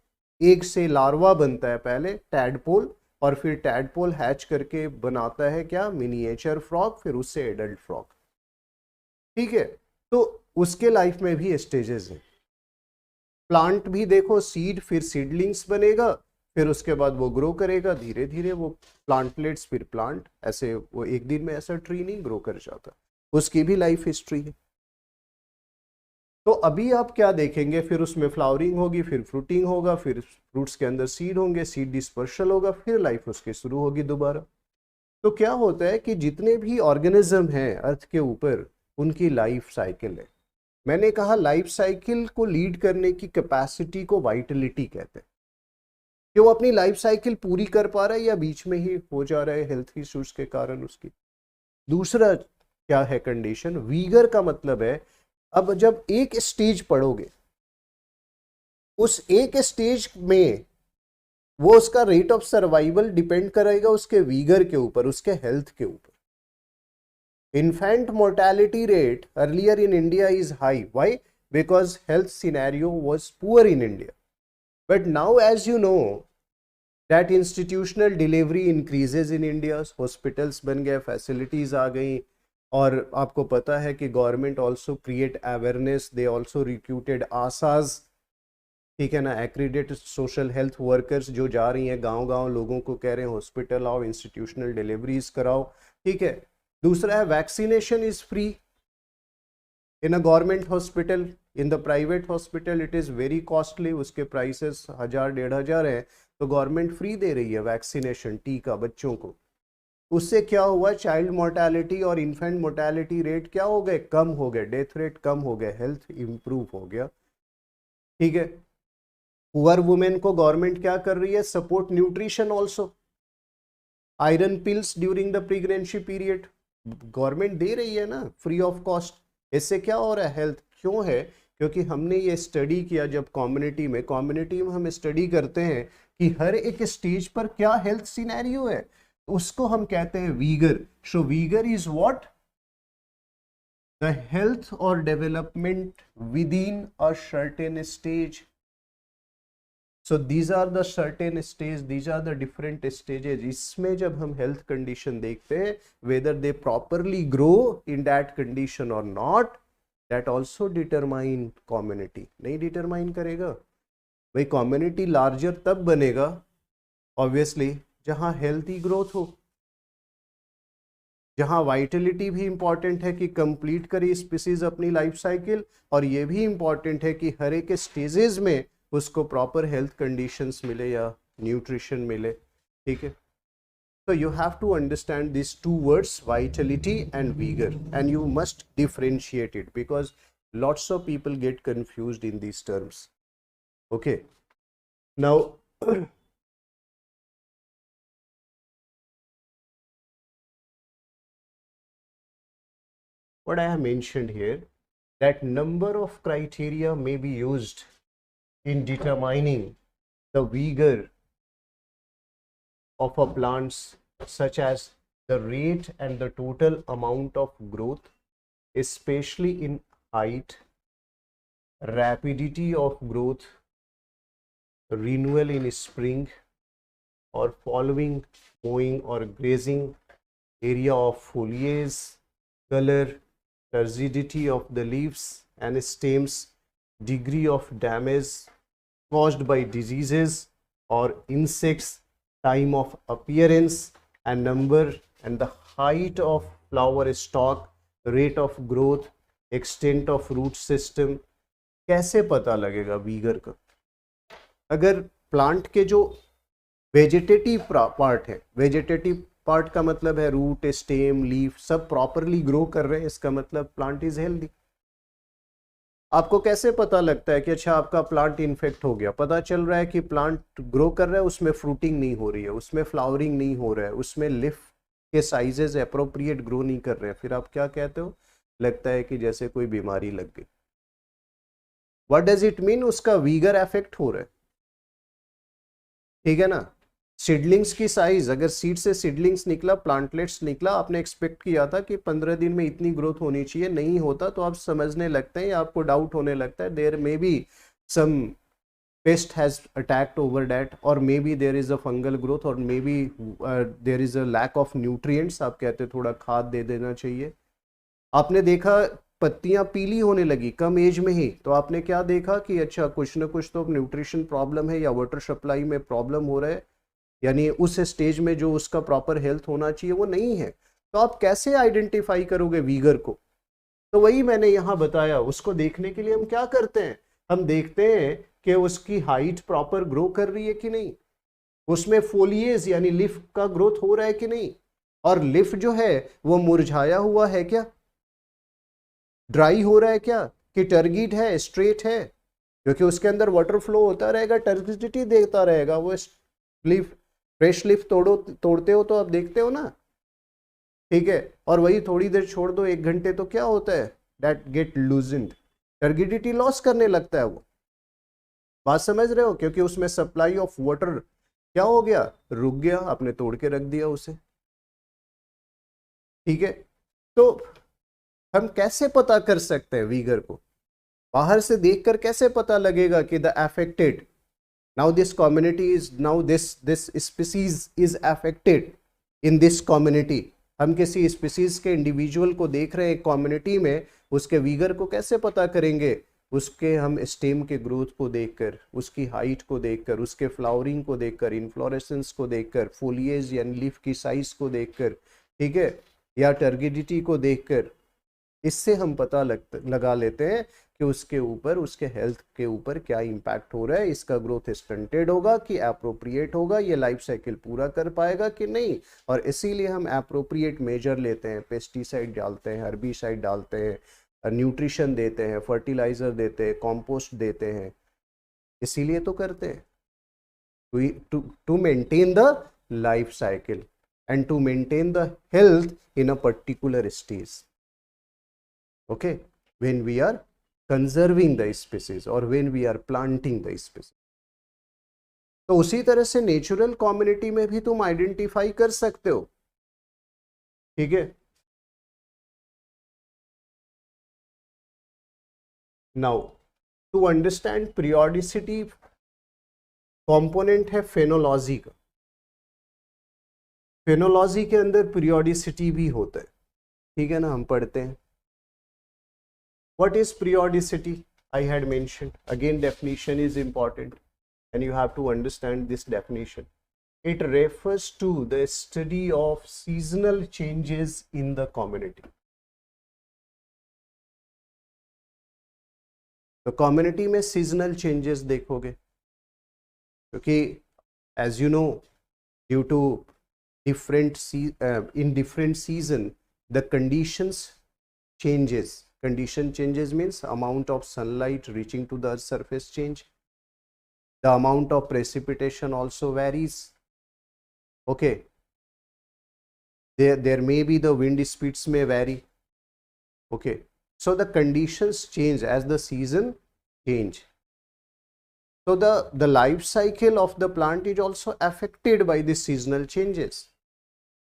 एग से लार्वा बनता है पहले टैडपोल, और फिर टैडपोल हैच करके बनाता है क्या, मिनिएचर फ्रॉग, फिर उससे एडल्ट फ्रॉग, ठीक है। तो उसके लाइफ में भी स्टेजेस हैं। प्लांट भी देखो, सीड फिर सीडलिंग्स बनेगा, फिर उसके बाद वो ग्रो करेगा, धीरे धीरे वो प्लांटलेट्स फिर प्लांट, ऐसे वो एक दिन में ऐसा ट्री नहीं ग्रो कर जाता, उसकी भी लाइफ हिस्ट्री है। तो अभी आप क्या देखेंगे, फिर उसमें फ्लावरिंग होगी, फिर फ्रूटिंग होगा, फिर फ्रूट्स के अंदर सीड होंगे, सीड डिस्पर्शल होगा, फिर लाइफ उसकी शुरू होगी दोबारा। तो क्या होता है कि जितने भी ऑर्गेनिज्म हैं अर्थ के ऊपर, उनकी लाइफ साइकिल है। मैंने कहा लाइफ साइकिल को लीड करने की कैपेसिटी को वाइटलिटी कहते हैं, कि वो अपनी लाइफ साइकिल पूरी कर पा रहा है या बीच में ही हो जा रहा है हेल्थ इश्यूज के कारण उसकी। दूसरा क्या है कंडीशन, वीगर का मतलब है, अब जब एक स्टेज पढ़ोगे, उस एक स्टेज में वो उसका रेट ऑफ सर्वाइवल डिपेंड करेगा उसके वीगर के ऊपर, उसके हेल्थ के ऊपर। Infant mortality rate earlier in India is high. Why? Because health scenario was poor in India. But now, as you know, that institutional delivery increases in India. Hospitals बन गए, facilities आ गई, और आपको पता है कि government also create awareness, they also recruited ASHAs, ठीक है ना, एक्रीडेटेड सोशल हेल्थ वर्कर्स, जो जा रही हैं गांव गांव, लोगों को कह रहे हैं हॉस्पिटल आओ, इंस्टीट्यूशनल डिलीवरीज कराओ, ठीक है। दूसरा है vaccination is free in a government hospital, in the private hospital it is very costly, उसके प्राइसेस 1000-1500 है, तो गवर्नमेंट फ्री दे रही है वैक्सीनेशन, टीका बच्चों को। उससे क्या हुआ, चाइल्ड मोर्टेलिटी और इन्फेंट मोर्टेलिटी रेट क्या हो गए, कम हो गए, डेथ रेट कम हो गए, हेल्थ इंप्रूव हो गया, ठीक है। पुअर वुमेन को गवर्नमेंट क्या कर रही है, support nutrition also, iron pills during the pregnancy period government दे रही है ना, फ्री ऑफ कॉस्ट। इससे क्या हो रहा है, हेल्थ क्यों है, क्योंकि हमने ये स्टडी किया, जब कम्युनिटी में हम स्टडी करते हैं कि हर एक स्टेज पर क्या हेल्थ सिनेरियो है, उसको हम कहते हैं vigour. So vigour is what, the health और development within a certain stage. So these are the certain stage, these are the different stages. इसमें जब हम हेल्थ कंडीशन देखते हैं, whether they properly grow in that condition और not, that also determine community. नहीं determine करेगा भाई. Community larger तब बनेगा ऑब्वियसली जहां हेल्थी ग्रोथ हो, जहां वाइटलिटी भी इंपॉर्टेंट है कि कंप्लीट करे स्पीसीज अपनी लाइफ साइकिल, और ये भी इंपॉर्टेंट है कि हर एक स्टेजेस में उसको प्रॉपर हेल्थ कंडीशंस मिले या न्यूट्रिशन मिले. ठीक है. So you have to understand these two words, vitality and vigor, and you must differentiate it because lots of people get confused in these terms. Okay. Now, what I have mentioned here, that number of criteria may be used in determining the vigor of a plants, such as the rate and the total amount of growth, especially in height, rapidity of growth, renewal in spring or following mowing or grazing, area of foliage, color, turgidity of the leaves and stems, degree of damage caused by diseases or insects, time of appearance and number, and the height of flower stalk, rate of growth, extent of root system. कैसे पता लगेगा Uyghur का? अगर plant के जो vegetative part है, vegetative part का मतलब है रूट, स्टेम, लीफ, सब प्रॉपरली ग्रो कर रहे हैं, इसका मतलब प्लांट इज हेल्दी. आपको कैसे पता लगता है कि अच्छा आपका प्लांट इन्फेक्ट हो गया? पता चल रहा है कि प्लांट ग्रो कर रहा है, उसमें फ्रूटिंग नहीं हो रही है, उसमें फ्लावरिंग नहीं हो रहा है, उसमें लीफ के साइजेस अप्रोप्रिएट ग्रो नहीं कर रहे हैं. फिर आप क्या कहते हो? लगता है कि जैसे कोई बीमारी लग गई. What does it mean? उसका वीगर इफेक्ट हो रहा है. ठीक है ना. सीडलिंग्स की साइज, अगर सीड से सीडलिंग्स निकला, प्लांटलेट्स निकला, आपने एक्सपेक्ट किया था कि 15 दिन में इतनी ग्रोथ होनी चाहिए, नहीं होता तो आप समझने लगते हैं या आपको डाउट होने लगता है there may be some pest has attacked over that, और may be there is a fungal growth, और may be there is a lack of nutrients. आप कहते हैं थोड़ा खाद दे देना चाहिए. आपने देखा पत्तियां पीली होने लगी कम एज में ही, तो आपने क्या देखा कि अच्छा कुछ ना कुछ तो न्यूट्रिशन प्रॉब्लम है या वाटर सप्लाई में प्रॉब्लम हो रहा है, यानी उस स्टेज में जो उसका प्रॉपर हेल्थ होना चाहिए वो नहीं है. तो आप कैसे आइडेंटिफाई करोगे वीगर को? तो वही मैंने यहां बताया. उसको देखने के लिए हम क्या करते हैं? हम देखते हैं कि उसकी हाइट प्रॉपर ग्रो कर रही है कि नहीं, उसमें फोलिएज यानी लिफ का ग्रोथ हो रहा है कि नहीं, और लिफ जो है वो मुरझाया हुआ है क्या, ड्राई हो रहा है क्या, कि टर्गिड है, स्ट्रेट है, क्योंकि उसके अंदर वाटर फ्लो होता रहेगा, टर्गिडिटी देता रहेगा. वो लीफ, फ्रेश लीफ तोड़ते हो तो आप देखते हो ना. ठीक है. और वही थोड़ी देर छोड़ दो, 1 घंटे, तो क्या होता है? दैट गेट लूजेंड, टर्गिडिटी लॉस करने लगता है वो. बात समझ रहे हो? क्योंकि उसमें सप्लाई ऑफ वाटर क्या हो गया, रुक गया, आपने तोड़ के रख दिया उसे. ठीक है. तो हम कैसे पता कर सकते हैं वीगर को? बाहर से देखकर कैसे पता लगेगा कि the affected, now this community is, now this species is affected in this community. हम किसी स्पीसीज के इंडिविजुअल को देख रहे हैं कम्युनिटी में, उसके वीगर को कैसे पता करेंगे? उसके हम स्टेम के ग्रोथ को देखकर, उसकी हाइट को देखकर, उसके फ्लावरिंग को देखकर, इन्फ्लोरेसेंस को देखकर, फोलिएज यानी लीफ की साइज को देखकर, ठीक है, या टर्गिडिटी को देखकर. इससे हम पता लगा लेते हैं कि उसके ऊपर, उसके हेल्थ के ऊपर क्या इम्पैक्ट हो रहा है. इसका ग्रोथ स्टंटेड होगा कि एप्रोप्रिएट होगा, ये लाइफ साइकिल पूरा कर पाएगा कि नहीं. और इसीलिए हम एप्रोप्रिएट मेजर लेते हैं, पेस्टिसाइड डालते हैं, हर्बिसाइड डालते हैं, न्यूट्रिशन देते हैं, फर्टिलाइजर देते हैं, कॉम्पोस्ट देते हैं. इसीलिए तो करते हैं, to maintain the life cycle and to maintain the health in a particular stage. Okay, when we are conserving the species or when we are planting the species. तो उसी तरह से नेचुरल कम्युनिटी में भी तुम आइडेंटिफाई कर सकते हो. ठीक है. Now to understand periodicity component है फेनोलॉजी का। फेनोलॉजी के अंदर पीरियोडिसिटी भी होता है, ठीक है ना, हम पढ़ते हैं। What is periodicity? I had mentioned, again definition is important and you have to understand this definition. It refers to the study of seasonal changes in the community. तो community में seasonal changes देखोगे, क्योंकि as you know, due to in different season the conditions changes. Condition changes means amount of sunlight reaching to the earth's surface change. The amount of precipitation also varies. Okay, there may be the wind speeds may vary. Okay, so the conditions change as the season change. So the life cycle of the plant is also affected by the seasonal changes.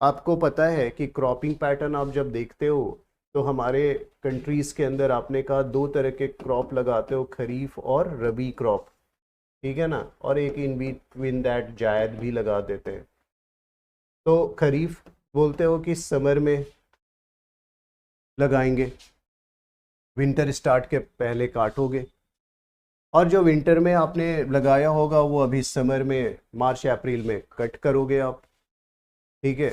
आपको पता है कि cropping pattern आप जब देखते हो तो हमारे कंट्रीज के अंदर आपने कहा दो तरह के क्रॉप लगाते हो, खरीफ और रबी क्रॉप, ठीक है ना, और एक इन बिटवीन दैट जायद भी लगा देते हैं। तो खरीफ बोलते हो कि समर में लगाएंगे, विंटर स्टार्ट के पहले काटोगे, और जो विंटर में आपने लगाया होगा वो अभी समर में मार्च अप्रैल में कट करोगे आप, ठीक है।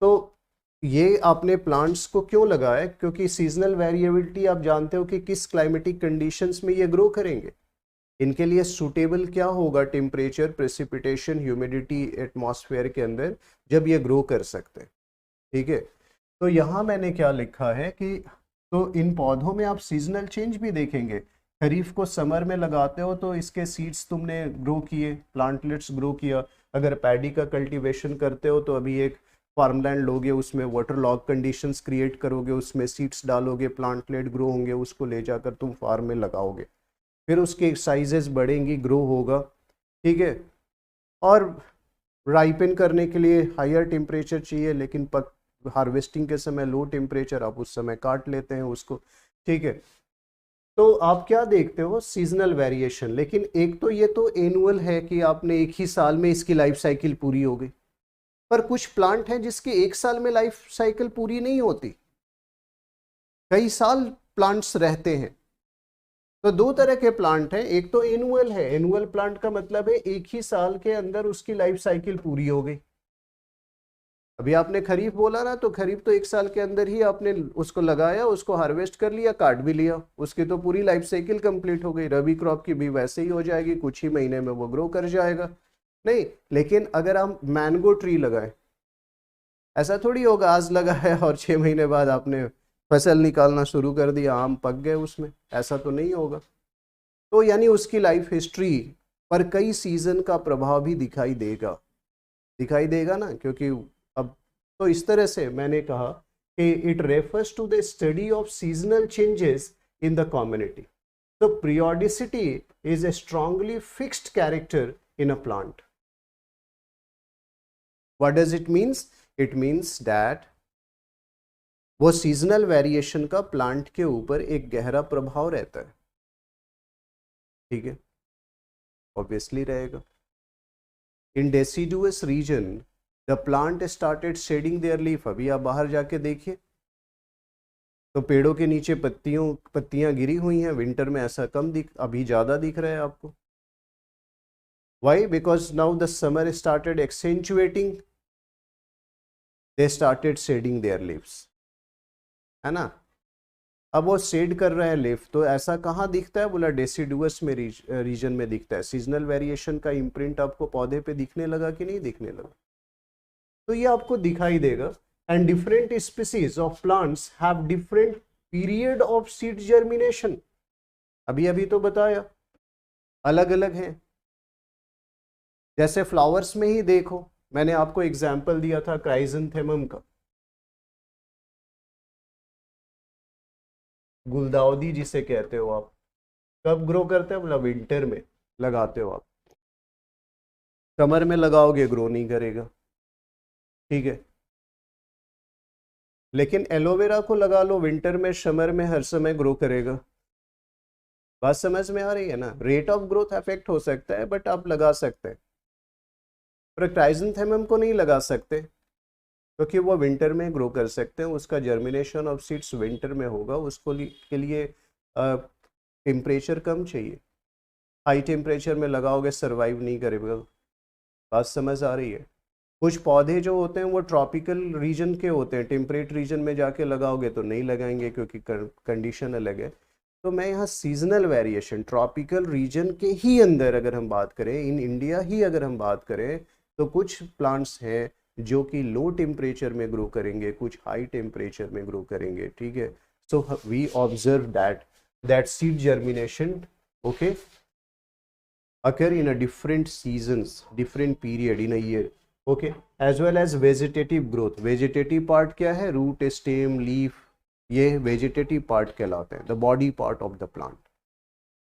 तो ये आपने प्लांट्स को क्यों लगाया? क्योंकि सीजनल वेरिएबिलिटी आप जानते हो कि किस क्लाइमेटिक कंडीशंस में ये ग्रो करेंगे, इनके लिए सूटेबल क्या होगा टेम्परेचर, प्रेसिपिटेशन, ह्यूमिडिटी एटमॉस्फेयर के अंदर, जब ये ग्रो कर सकते हैं, ठीक है। तो यहाँ मैंने क्या लिखा है कि तो इन पौधों में आप सीजनल चेंज भी देखेंगे। खरीफ को समर में लगाते हो तो इसके सीड्स तुमने ग्रो किए, प्लांटलेट्स ग्रो किया। अगर पैडी का कल्टीवेशन करते हो तो अभी एक फार्मलैंड लोगे, उसमें वाटर लॉग कंडीशंस क्रिएट करोगे, उसमें सीड्स डालोगे, प्लांटलेट ग्रो होंगे, उसको ले जाकर तुम फार्म में लगाओगे, फिर उसके साइजेस बढ़ेंगी, ग्रो होगा, ठीक है। और राइपन करने के लिए हायर टेम्परेचर चाहिए, लेकिन हार्वेस्टिंग के समय लो टेम्परेचर, आप उस समय काट लेते हैं उसको, ठीक है। तो आप क्या देखते हो? Seasonal variation. लेकिन एक तो ये तो एनुअल है कि आपने एक ही साल में इसकी लाइफ साइकिल पूरी हो गई, पर कुछ प्लांट हैं जिसकी एक साल में लाइफ साइकिल पूरी नहीं होती, कई साल प्लांट्स रहते हैं। तो दो तरह के प्लांट हैं, एक तो एनुअल है, एनुअल प्लांट का मतलब है एक ही साल के अंदर उसकी लाइफ साइकिल पूरी हो गई। अभी आपने खरीफ बोला ना, तो खरीफ तो एक साल के अंदर ही आपने उसको लगाया, उसको हार्वेस्ट कर लिया, काट भी लिया, उसकी तो पूरी लाइफ साइकिल कंप्लीट हो गई। रबी क्रॉप की भी वैसे ही हो जाएगी, कुछ ही महीने में वो ग्रो कर जाएगा। नहीं, लेकिन अगर हम मैंगो ट्री लगाएं, ऐसा थोड़ी होगा आज लगाया और 6 महीने बाद आपने फसल निकालना शुरू कर दिया, आम पक गए उसमें, ऐसा तो नहीं होगा। तो यानी उसकी लाइफ हिस्ट्री पर कई सीजन का प्रभाव भी दिखाई देगा ना, क्योंकि अब तो इस तरह से मैंने कहा कि it refers to the study of seasonal changes in the community. तो periodicity is a strongly fixed character in a plant. What does it means? It means that वो सीजनल वेरिएशन का प्लांट के ऊपर एक गहरा प्रभाव रहता है, ठीक है, ऑब्वियसली रहेगा। In deciduous region the plant started shedding their leaf. अभी आप बाहर जाके देखिए तो पेड़ों के नीचे पत्तियां गिरी हुई हैं, विंटर में ऐसा कम अभी ज्यादा दिख रहा है आपको। Why? Because now the summer started accentuating, they started shedding their leaves, है ना। अब वो शेड कर रहे हैं लीफ, तो ऐसा कहाँ दिखता है? बोला डेसिडुअस में रीजन में दिखता है। सीजनल वेरिएशन का इम्प्रिंट आपको पौधे पे दिखने लगा कि नहीं दिखने लगा? तो ये आपको दिखाई देगा। And different species of plants have different period of seed germination. अभी अभी तो बताया अलग अलग हैं। जैसे फ्लावर्स में ही देखो, मैंने आपको एग्जाम्पल दिया था क्राइजेंथेमम का, गुलदाउदी जिसे कहते हो आप, कब ग्रो करते हैं? बोला विंटर में लगाते हो आप, समर में लगाओगे ग्रो नहीं करेगा, ठीक है। लेकिन एलोवेरा को लगा लो विंटर में, समर में, हर समय ग्रो करेगा। बात समझ में आ रही है ना? रेट ऑफ ग्रोथ अफेक्ट हो सकता है बट आप लगा सकते हैं, पर क्राइजेंथेमम को नहीं लगा सकते क्योंकि वो विंटर में ग्रो कर सकते हैं, उसका जर्मिनेशन ऑफ सीड्स विंटर में होगा, उसको के लिए टेम्परेचर कम चाहिए, हाई टेम्परेचर में लगाओगे सर्वाइव नहीं करेगा। बात समझ आ रही है? कुछ पौधे जो होते हैं वो ट्रॉपिकल रीजन के होते हैं, टेम्परेट रीजन में जाके लगाओगे तो नहीं लगाएंगे क्योंकि कंडीशन अलग है। तो मैं यहाँ सीजनल वेरिएशन ट्रॉपिकल रीजन के ही अंदर अगर हम बात करें, इन इंडिया ही अगर हम बात करें, तो कुछ प्लांट्स हैं जो कि लो टेम्परेचर में ग्रो करेंगे, कुछ हाई टेम्परेचर में ग्रो करेंगे, ठीक है। So we observe that seed germination okay occur in a different seasons, different period in a year, okay, as well as vegetative growth। vegetative part क्या है? root, stem, leaf, ये vegetative part कहलाते हैं, the body part of the plant।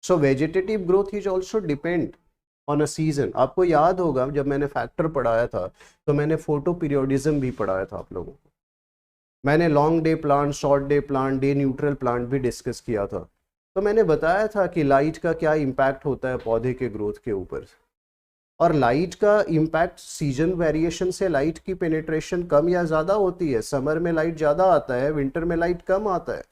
so vegetative growth is also depend on a season। आपको याद होगा जब मैंने फैक्टर पढ़ाया था तो मैंने फोटो पीरियोडिज्म भी पढ़ाया था आप लोगों को, मैंने long day plant, short day plant, day neutral plant भी डिस्कस किया था। तो मैंने बताया था कि लाइट का क्या इम्पैक्ट होता है पौधे के ग्रोथ के ऊपर, और लाइट का इम्पैक्ट सीजन वेरिएशन से लाइट की पेनिट्रेशन कम या ज़्यादा होती है। समर में लाइट ज़्यादा आता है, विंटर में लाइट कम आता है।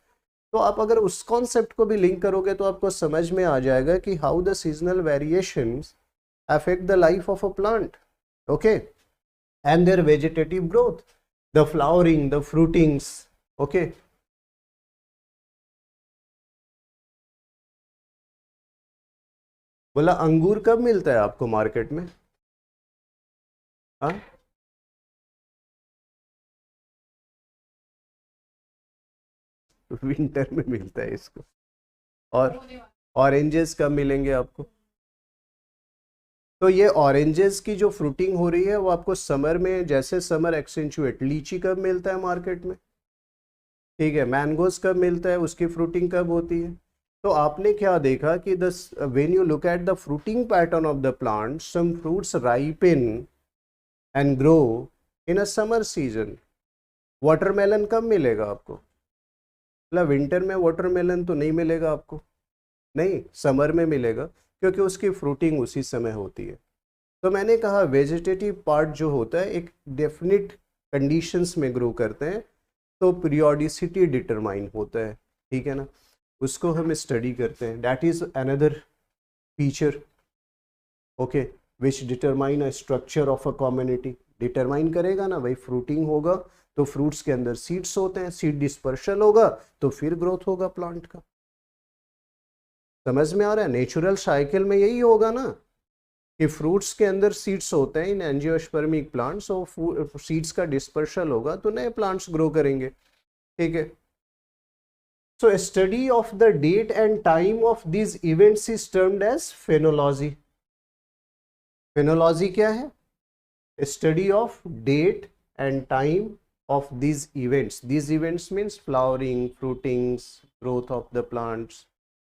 तो आप अगर उस कॉन्सेप्ट को भी लिंक करोगे तो आपको समझ में आ जाएगा कि how the seasonal variations affect the life of a plant, okay, and their vegetative growth, the flowering, the fruitings, okay। बोला अंगूर कब मिलता है आपको मार्केट में? हाँ, विंटर में मिलता है इसको। और ऑरेंजेस कब मिलेंगे आपको? तो ये ऑरेंजेस की जो फ्रूटिंग हो रही है वो आपको समर में, जैसे समर एक्सेंचुएट, लीची कब मिलता है मार्केट में? ठीक है, मैंगोज कब मिलता है, उसकी फ्रूटिंग कब होती है? तो आपने क्या देखा कि thus when you look at the fruiting pattern of the plant, some fruits ripen and grow in a summer season. Watermelon कब मिलेगा आपको? मतलब विंटर में वाटरमेलन तो नहीं मिलेगा आपको, नहीं, समर में मिलेगा क्योंकि उसकी फ्रूटिंग उसी समय होती है। तो मैंने कहा वेजिटेटिव पार्ट जो होता है एक डेफिनिट कंडीशंस में ग्रो करते हैं, तो पीरियोडिसिटी डिटरमाइन होता है, ठीक है ना, उसको हम स्टडी करते हैं। That is another feature, okay, which determine a structure of a community. Determine करेगा ना भाई, फ्रूटिंग होगा तो फ्रूट्स के अंदर सीड्स होते हैं, सीड डिस्पर्शन होगा तो फिर ग्रोथ होगा प्लांट का। समझ में आ रहा है? नेचुरल साइकिल में यही होगा ना कि फ्रूट्स के अंदर सीड्स होते हैं इन एंजियोस्पर्मिक प्लांट्स, और सीड्स का डिस्पर्शन होगा तो नए प्लांट्स ग्रो करेंगे, ठीक है। So study of the date and time of these events is termed as phenology. Phenology क्या है? Study of date and time of these events means flowering, fruitings, growth of the plants,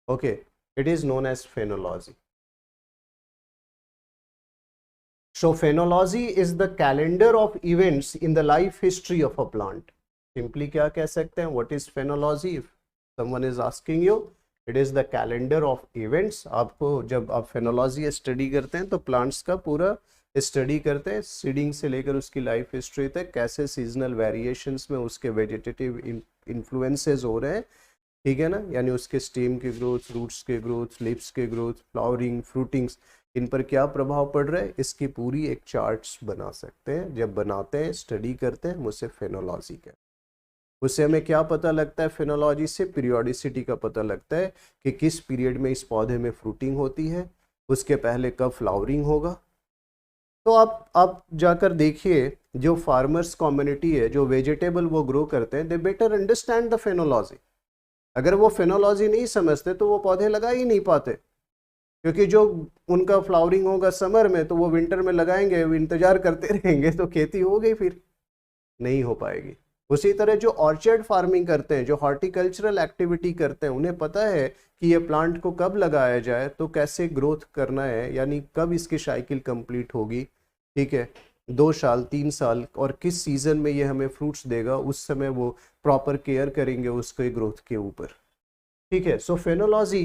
okay, it is known as phenology। so phenology is the calendar of events in the life history of a plant। simply क्या कह सकते हैं, what is phenology? if someone is asking you, it is the calendar of events। आपको जब आप phenology study करते हैं तो प्लांट्स का पूरा स्टडी करते हैं, सीडिंग से लेकर उसकी लाइफ हिस्ट्री तक, कैसे सीजनल वेरिएशंस में उसके वेजिटेटिव इन्फ्लुएंसेस हो रहे हैं, ठीक है ना, यानी उसके स्टेम के ग्रोथ, रूट्स के ग्रोथ, लिप्स के ग्रोथ, फ्लावरिंग, फ्रूटिंग्स, इन पर क्या प्रभाव पड़ रहा है, इसकी पूरी एक चार्ट्स बना सकते हैं। जब बनाते हैं, स्टडी करते हैं, मुझसे फेनोलॉजी का, उससे हमें क्या पता लगता है? फेनोलॉजी से पीरियोडिसिटी का पता लगता है कि किस पीरियड में इस पौधे में फ्रूटिंग होती है, उसके पहले कब फ्लावरिंग होगा। तो आप जाकर देखिए, जो फार्मर्स कम्युनिटी है, जो वेजिटेबल वो ग्रो करते हैं, दे बेटर अंडरस्टैंड द फेनोलॉजी। अगर वो फेनोलॉजी नहीं समझते तो वो पौधे लगा ही नहीं पाते, क्योंकि जो उनका फ्लावरिंग होगा समर में तो वो विंटर में लगाएंगे, इंतजार करते रहेंगे तो खेती हो गई, फिर नहीं हो पाएगी। उसी तरह जो ऑर्चर्ड फार्मिंग करते हैं, जो हॉर्टिकल्चरल एक्टिविटी करते हैं, उन्हें पता है कि ये प्लांट को कब लगाया जाए, तो कैसे ग्रोथ करना है, यानी कब इसकी साइकिल कंप्लीट होगी, ठीक है, 2 साल 3 साल, और किस सीजन में ये हमें फ्रूट्स देगा, उस समय वो प्रॉपर केयर करेंगे उसके ग्रोथ के ऊपर, ठीक है। सो phenology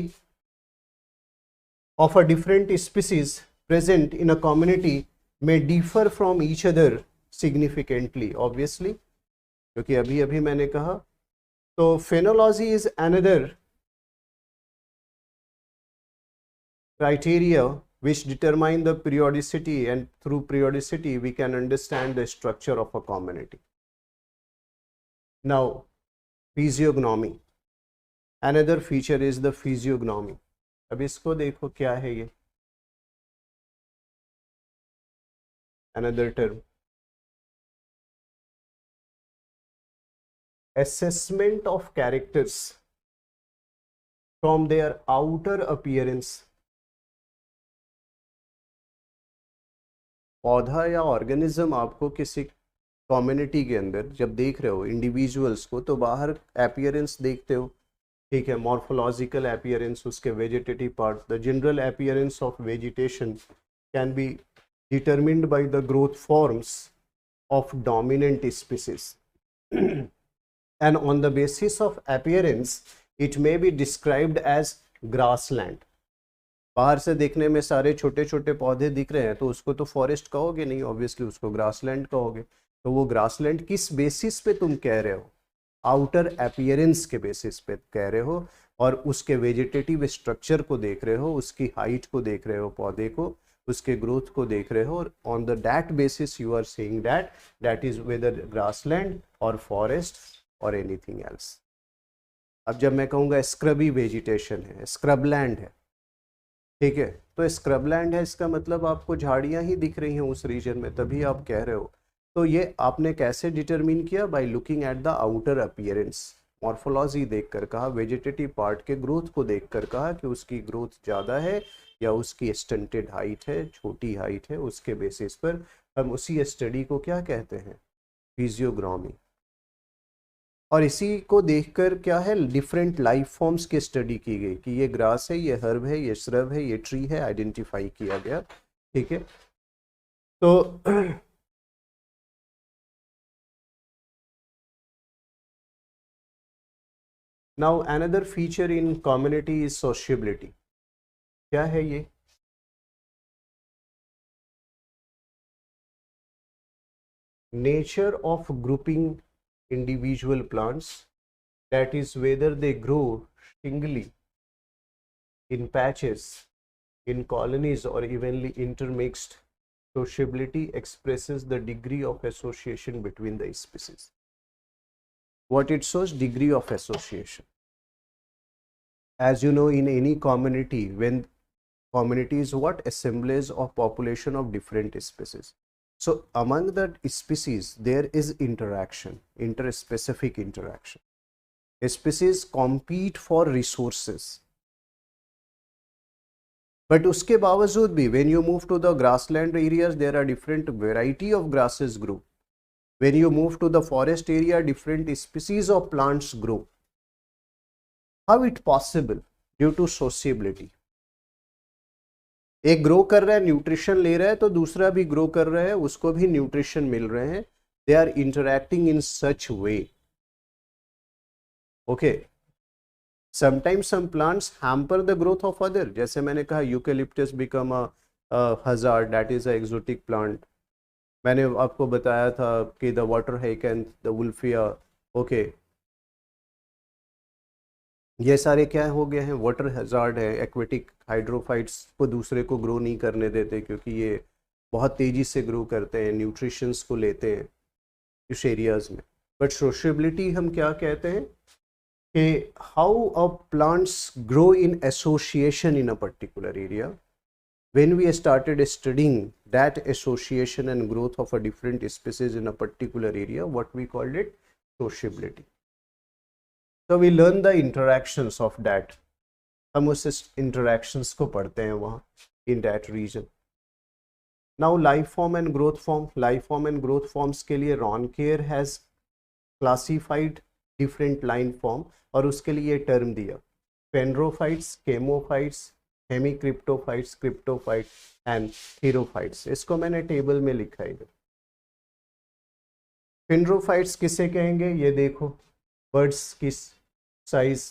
of a different species present in a community may differ from each other significantly, obviously, क्योंकि अभी अभी मैंने कहा. तो phenology is another criteria which determine the periodicity, and through periodicity we can understand the structure of a community. Now, physiognomy. Another feature is the physiognomy. अब इसको देखो क्या है ये. Another term. Assessment of characters from their outer appearance. पौधा या organism आपको किसी कम्युनिटी के अंदर जब देख रहे हो इंडिविजुअल्स को, तो बाहर अपीयरेंस देखते हो, ठीक है, मॉर्फोलॉजिकल अपीयरेंस, उसके vegetative part. The general appearance of vegetation can be determined by the growth forms of dominant species, and on the basis of appearance it may be described as grassland. बाहर से देखने में सारे छोटे छोटे पौधे दिख रहे हैं तो उसको तो फॉरेस्ट कहोगे नहीं, ऑब्वियसली उसको ग्रासलैंड कहोगे. तो वो ग्रासलैंड किस बेसिस पे तुम कह रहे हो? आउटर अपीयरेंस के बेसिस पे कह रहे हो, और उसके वेजिटेटिव स्ट्रक्चर को देख रहे हो, उसकी हाइट को देख रहे हो, पौधे को, उसके ग्रोथ को देख रहे हो, और on the that basis you are saying that is whether grassland और फॉरेस्ट और एनीथिंग एल्स. अब जब मैं कहूँगा स्क्रबी वेजिटेशन है, स्क्रबलैंड है, ठीक है, तो स्क्रबलैंड है, इसका मतलब आपको झाड़ियाँ ही दिख रही हैं उस रीजन में, तभी आप कह रहे हो. तो ये आपने कैसे डिटरमिन किया? By looking at the outer appearance. Morphology देखकर कहा, वेजिटेटिव पार्ट के ग्रोथ को देखकर कहा कि उसकी ग्रोथ ज़्यादा है या उसकी स्टंटेड हाइट है, छोटी हाइट है, उसके बेसिस पर हम उसी स्टडी को क्या कहते हैं? फिजियोग्रामी. और इसी को देखकर क्या है, डिफरेंट लाइफ फॉर्म्स की स्टडी की गई कि ये ग्रास है, ये हर्ब है, ये श्रब है, ये ट्री है, आइडेंटिफाई किया गया, ठीक है. तो now another feature in community is sociability. क्या है ये? Nature of grouping individual plants, that is whether they grow singly, in patches, in colonies, or evenly intermixed. Sociability expresses the degree of association between the species. What it shows? Degree of association. As you know, in any community, when community is what? Assemblage of population of different species. So among the species there is interaction, interspecific interaction. Species compete for resources, but उसके बावजूद भी when you move to the grassland areas there are different variety of grasses grow. When you move to the forest area different species of plants grow. How it possible? Due to sociability. एक grow कर रहा है, nutrition ले रहा है, तो दूसरा भी ग्रो कर रहा है, उसको भी न्यूट्रिशन मिल रहे हैं. They are interacting in such way. Okay, sometimes some plants hamper the growth of other. जैसे मैंने कहा eucalyptus become a hazard, that is a exotic plant. मैंने आपको बताया था कि the water hyacinth, the wolffia, okay, ये सारे क्या हो गए हैं? वाटर हैजार्ड है. एक्वेटिक हाइड्रोफाइट्स को दूसरे को ग्रो नहीं करने देते क्योंकि ये बहुत तेज़ी से ग्रो करते हैं, न्यूट्रिशंस को लेते हैं इस एरियाज़ में. बट सोशबिलिटी हम क्या कहते हैं कि how a plants grow in association in a particular area. When we started studying that association and growth of a different species in a particular area, what we called it? Sociability. So we learn the interactions of that. हम उस interactions को पढ़ते हैं वहाँ in that region. Now life form and growth form. Life form and growth forms के लिए Roncaer has classified different line form और उसके लिए ये term दिया. Phanerophytes, chemophytes, hemicryptophytes, cryptophytes and therophytes. इसको मैंने टेबल में लिखा है. फिनरोफाइट्स किसे कहेंगे? ये देखो बर्ड्स की साइज.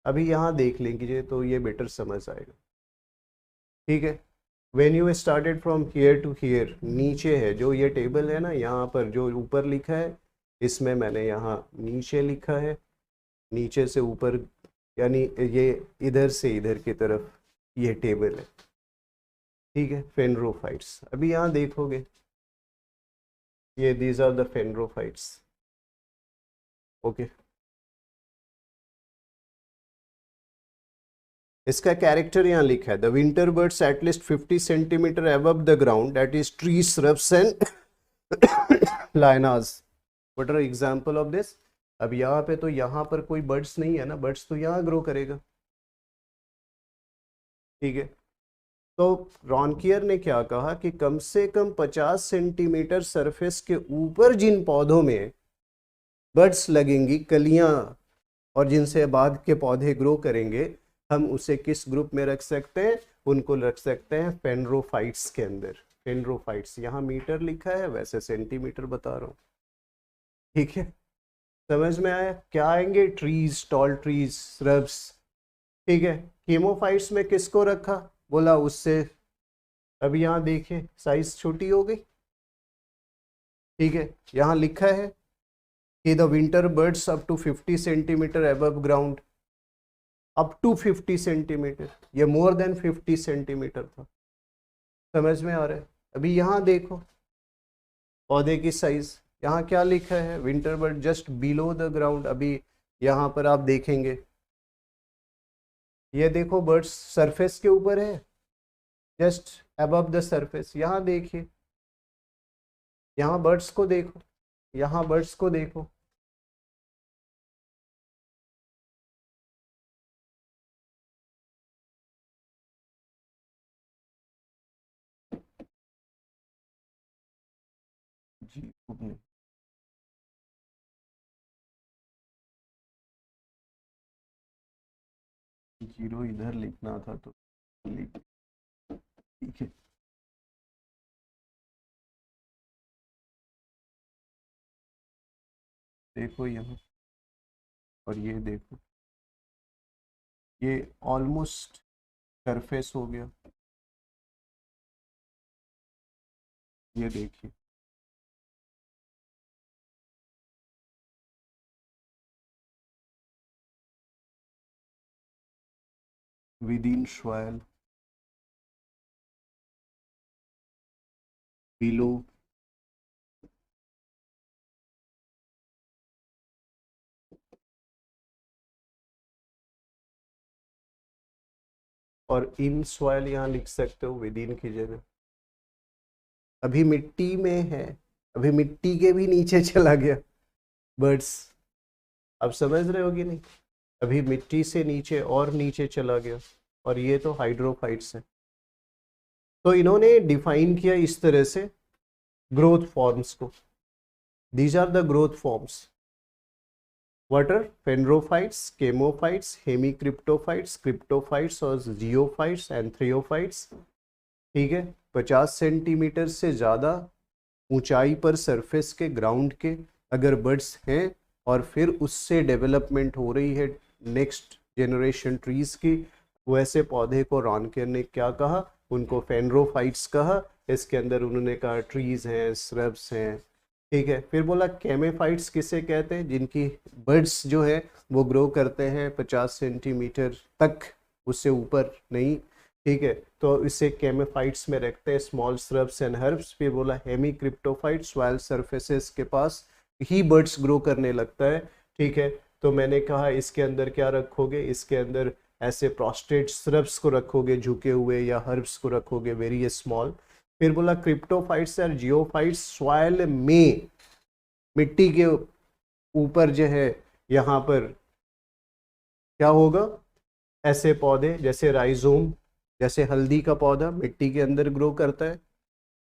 अभी यहाँ देख लेंगे तो ये बेटर समझ आएगा. ठीक है, when you started from here to here, नीचे है जो ये टेबल है ना, यहाँ पर जो ऊपर लिखा है इसमें मैंने यहाँ नीचे लिखा है, नीचे से ऊपर, यानी ये इधर से इधर की तरफ ये टेबल है, ठीक है, फेनरोफाइट्स। अभी यहाँ देखोगे ये these are the phanerophytes, okay. इसका कैरेक्टर यहाँ लिखा है, the winter birds at least 50 centimetre above the ground, that is tree shrubs and lianas. What are example of this? अब यहाँ पे तो यहाँ पर कोई बर्ड्स नहीं है ना, बर्ड्स तो यहाँ ग्रो करेगा, ठीक है। तो रॉनकियर ने क्या कहा कि कम से कम 50 सेंटीमीटर सरफेस के ऊपर जिन पौधों में बर्ड्स लगेंगी, कलियां, और जिनसे बाद के पौधे ग्रो करेंगे, हम उसे किस ग्रुप में रख सकते हैं? उनको रख सकते हैं फेनरोफाइट्स के अंदर। फेनरोफाइट्स, यहाँ मीटर लिखा है, वैसे सेंटीमीटर बता रहा हूँ, ठीक है। समझ में आया? क्या आएंगे? ट्रीज, टॉल ट्रीज, श्रब्स, ठीक है। कीमोफाइट्स में किसको रखा? बोला उससे, अभी यहाँ देखिए साइज छोटी हो गई, ठीक है। यहाँ लिखा है कि the winter birds up to 50 centimetre above ground, up to 50 centimetre, ये मोर देन 50 सेंटीमीटर था। समझ में आ रहा है? अभी यहाँ देखो पौधे की साइज, यहाँ क्या लिखा है? Winter bird just below the ground. अभी यहाँ पर आप देखेंगे, ये देखो बर्ड्स सरफेस के ऊपर है, जस्ट अबव द सरफेस। यहाँ देखिए, यहाँ बर्ड्स को देखो, यहाँ बर्ड्स को देखो, जी जीरो इधर लिखना था तो लिख, ठीक है। देखो यहाँ, और ये देखो, ये ऑलमोस्ट सरफेस हो गया, ये देखिए, विदिन सॉइल, बिलो, और इन सॉइल यहाँ लिख सकते हो विदिन की जगह। अभी मिट्टी में है, अभी मिट्टी के भी नीचे चला गया बर्ड्स, अब समझ रहे हो कि नहीं? अभी मिट्टी से नीचे और नीचे चला गया, और ये तो हाइड्रोफाइट्स है। तो इन्होंने डिफाइन किया इस तरह से ग्रोथ फॉर्म्स को। These are the growth forms, what are? Phanerophytes, chamaephytes, hemicryptophytes, cryptophytes और जियोफाइट्स एंड थ्रियोफाइट्स, ठीक है। 50 सेंटीमीटर से ज़्यादा ऊंचाई पर सरफेस के, ग्राउंड के अगर बर्ड्स हैं, और फिर उससे डेवलपमेंट हो रही है नेक्स्ट जनरेशन ट्रीज की, वैसे पौधे को रॉनकियर ने क्या कहा? उनको फेनरोफाइट्स कहा। इसके अंदर उन्होंने कहा ट्रीज हैं, श्रब्स हैं, ठीक है। फिर बोला कैमेफाइट्स किसे कहते हैं? जिनकी बर्ड्स जो है वो ग्रो करते हैं 50 सेंटीमीटर तक, उससे ऊपर नहीं, ठीक है। तो इसे कैमेफाइट्स में रखते हैं, स्मॉल श्रब्स एंड हर्ब्स। फिर बोला हेमीक्रिप्टोफाइट्स, सॉइल सरफेसेस के पास ही बर्ड्स ग्रो करने लगता है, ठीक है। तो मैंने कहा इसके अंदर क्या रखोगे? इसके अंदर ऐसे प्रोस्ट्रेट श्रब्स को रखोगे झुके हुए, या हर्ब्स को रखोगे वेरी स्मॉल। फिर बोला क्रिप्टोफाइट्स और जियोफाइट्स, सॉइल में, मिट्टी के ऊपर जो है, यहाँ पर क्या होगा? ऐसे पौधे जैसे राइजोम, जैसे हल्दी का पौधा मिट्टी के अंदर ग्रो करता है,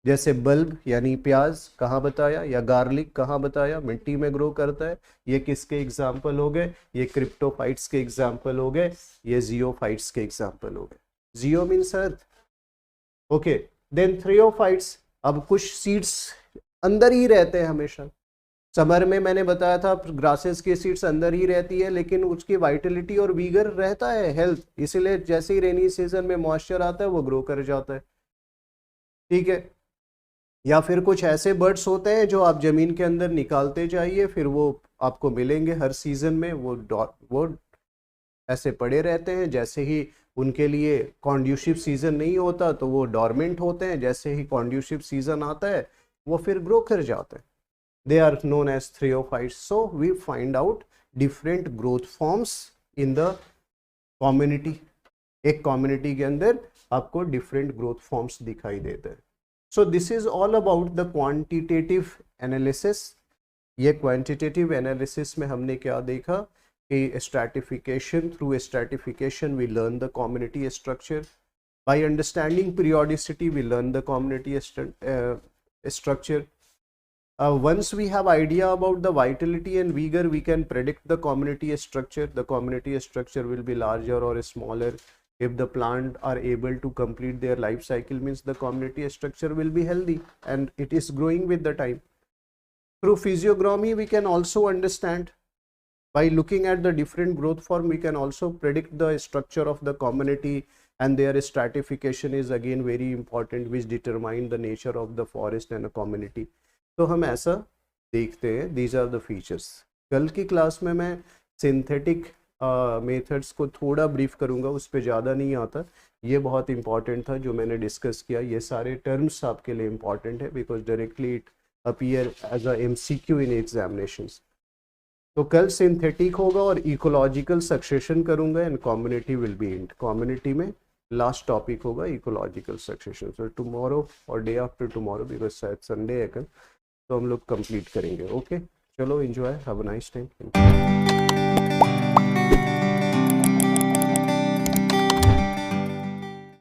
जैसे बल्ब यानी प्याज कहाँ बताया, या गार्लिक कहाँ बताया, मिट्टी में ग्रो करता है। ये किसके एग्जाम्पल हो गए? ये क्रिप्टोफाइट्स के एग्जाम्पल हो गए, ये जियोफाइट्स के एग्जाम्पल हो गए। Geo means earth, okay. Then therophytes, अब कुछ सीड्स अंदर ही रहते हैं हमेशा, समर में मैंने बताया था ग्रासेस की सीड्स अंदर ही रहती है, लेकिन उसकी वाइटलिटी और वीगर रहता है, हेल्थ, इसीलिए जैसे ही रेनी सीजन में मॉइस्चर आता है वो ग्रो कर जाता है। ठीक है। या फिर कुछ ऐसे बर्ड्स होते हैं जो आप जमीन के अंदर निकालते जाइए, फिर वो आपको मिलेंगे हर सीजन में, वो ऐसे पड़े रहते हैं। जैसे ही उनके लिए कॉन्ड्यूसिव सीजन नहीं होता तो वो डॉर्मेंट होते हैं, जैसे ही कॉन्ड्यूसिव सीजन आता है वो फिर ग्रो कर जाते हैं। They are known as threophytes. So we find out different growth forms in the community. एक community के अंदर आपको different growth forms दिखाई देते हैं। So this is all about the quantitative analysis. ये quantitative analysis में हमने क्या देखा कि stratification, through stratification we learn the community structure. By understanding periodicity we learn the community structure. Once we have idea about the vitality and vigor, we can predict the community structure. The community structure will be larger or smaller. If the plant are able to complete their life cycle, means the community structure will be healthy and it is growing with the time. Through physiognomy, we can also understand, by looking at the different growth form, we can also predict the structure of the community, and their stratification is again very important, which determine the nature of the forest and a community. तो हम ऐसा देखते हैं, these are the features. कल की class में मैं synthetic methods को थोड़ा ब्रीफ करूंगा, उस पर ज़्यादा नहीं आता। ये बहुत इंपॉर्टेंट था जो मैंने डिस्कस किया। ये सारे टर्म्स आपके लिए इंपॉर्टेंट है because directly it appear as a MCQ in examinations. तो कल सिंथेटिक होगा और इकोलॉजिकल सक्सेशन करूंगा and community will be in. Community में लास्ट टॉपिक होगा इकोलॉजिकल सक्सेशन। सो टुमारो और डे आफ्टर टुमारो, बिकॉज शायद संडे है कल, तो हम लोग कंप्लीट करेंगे। ओके, चलो enjoy, have a nice time.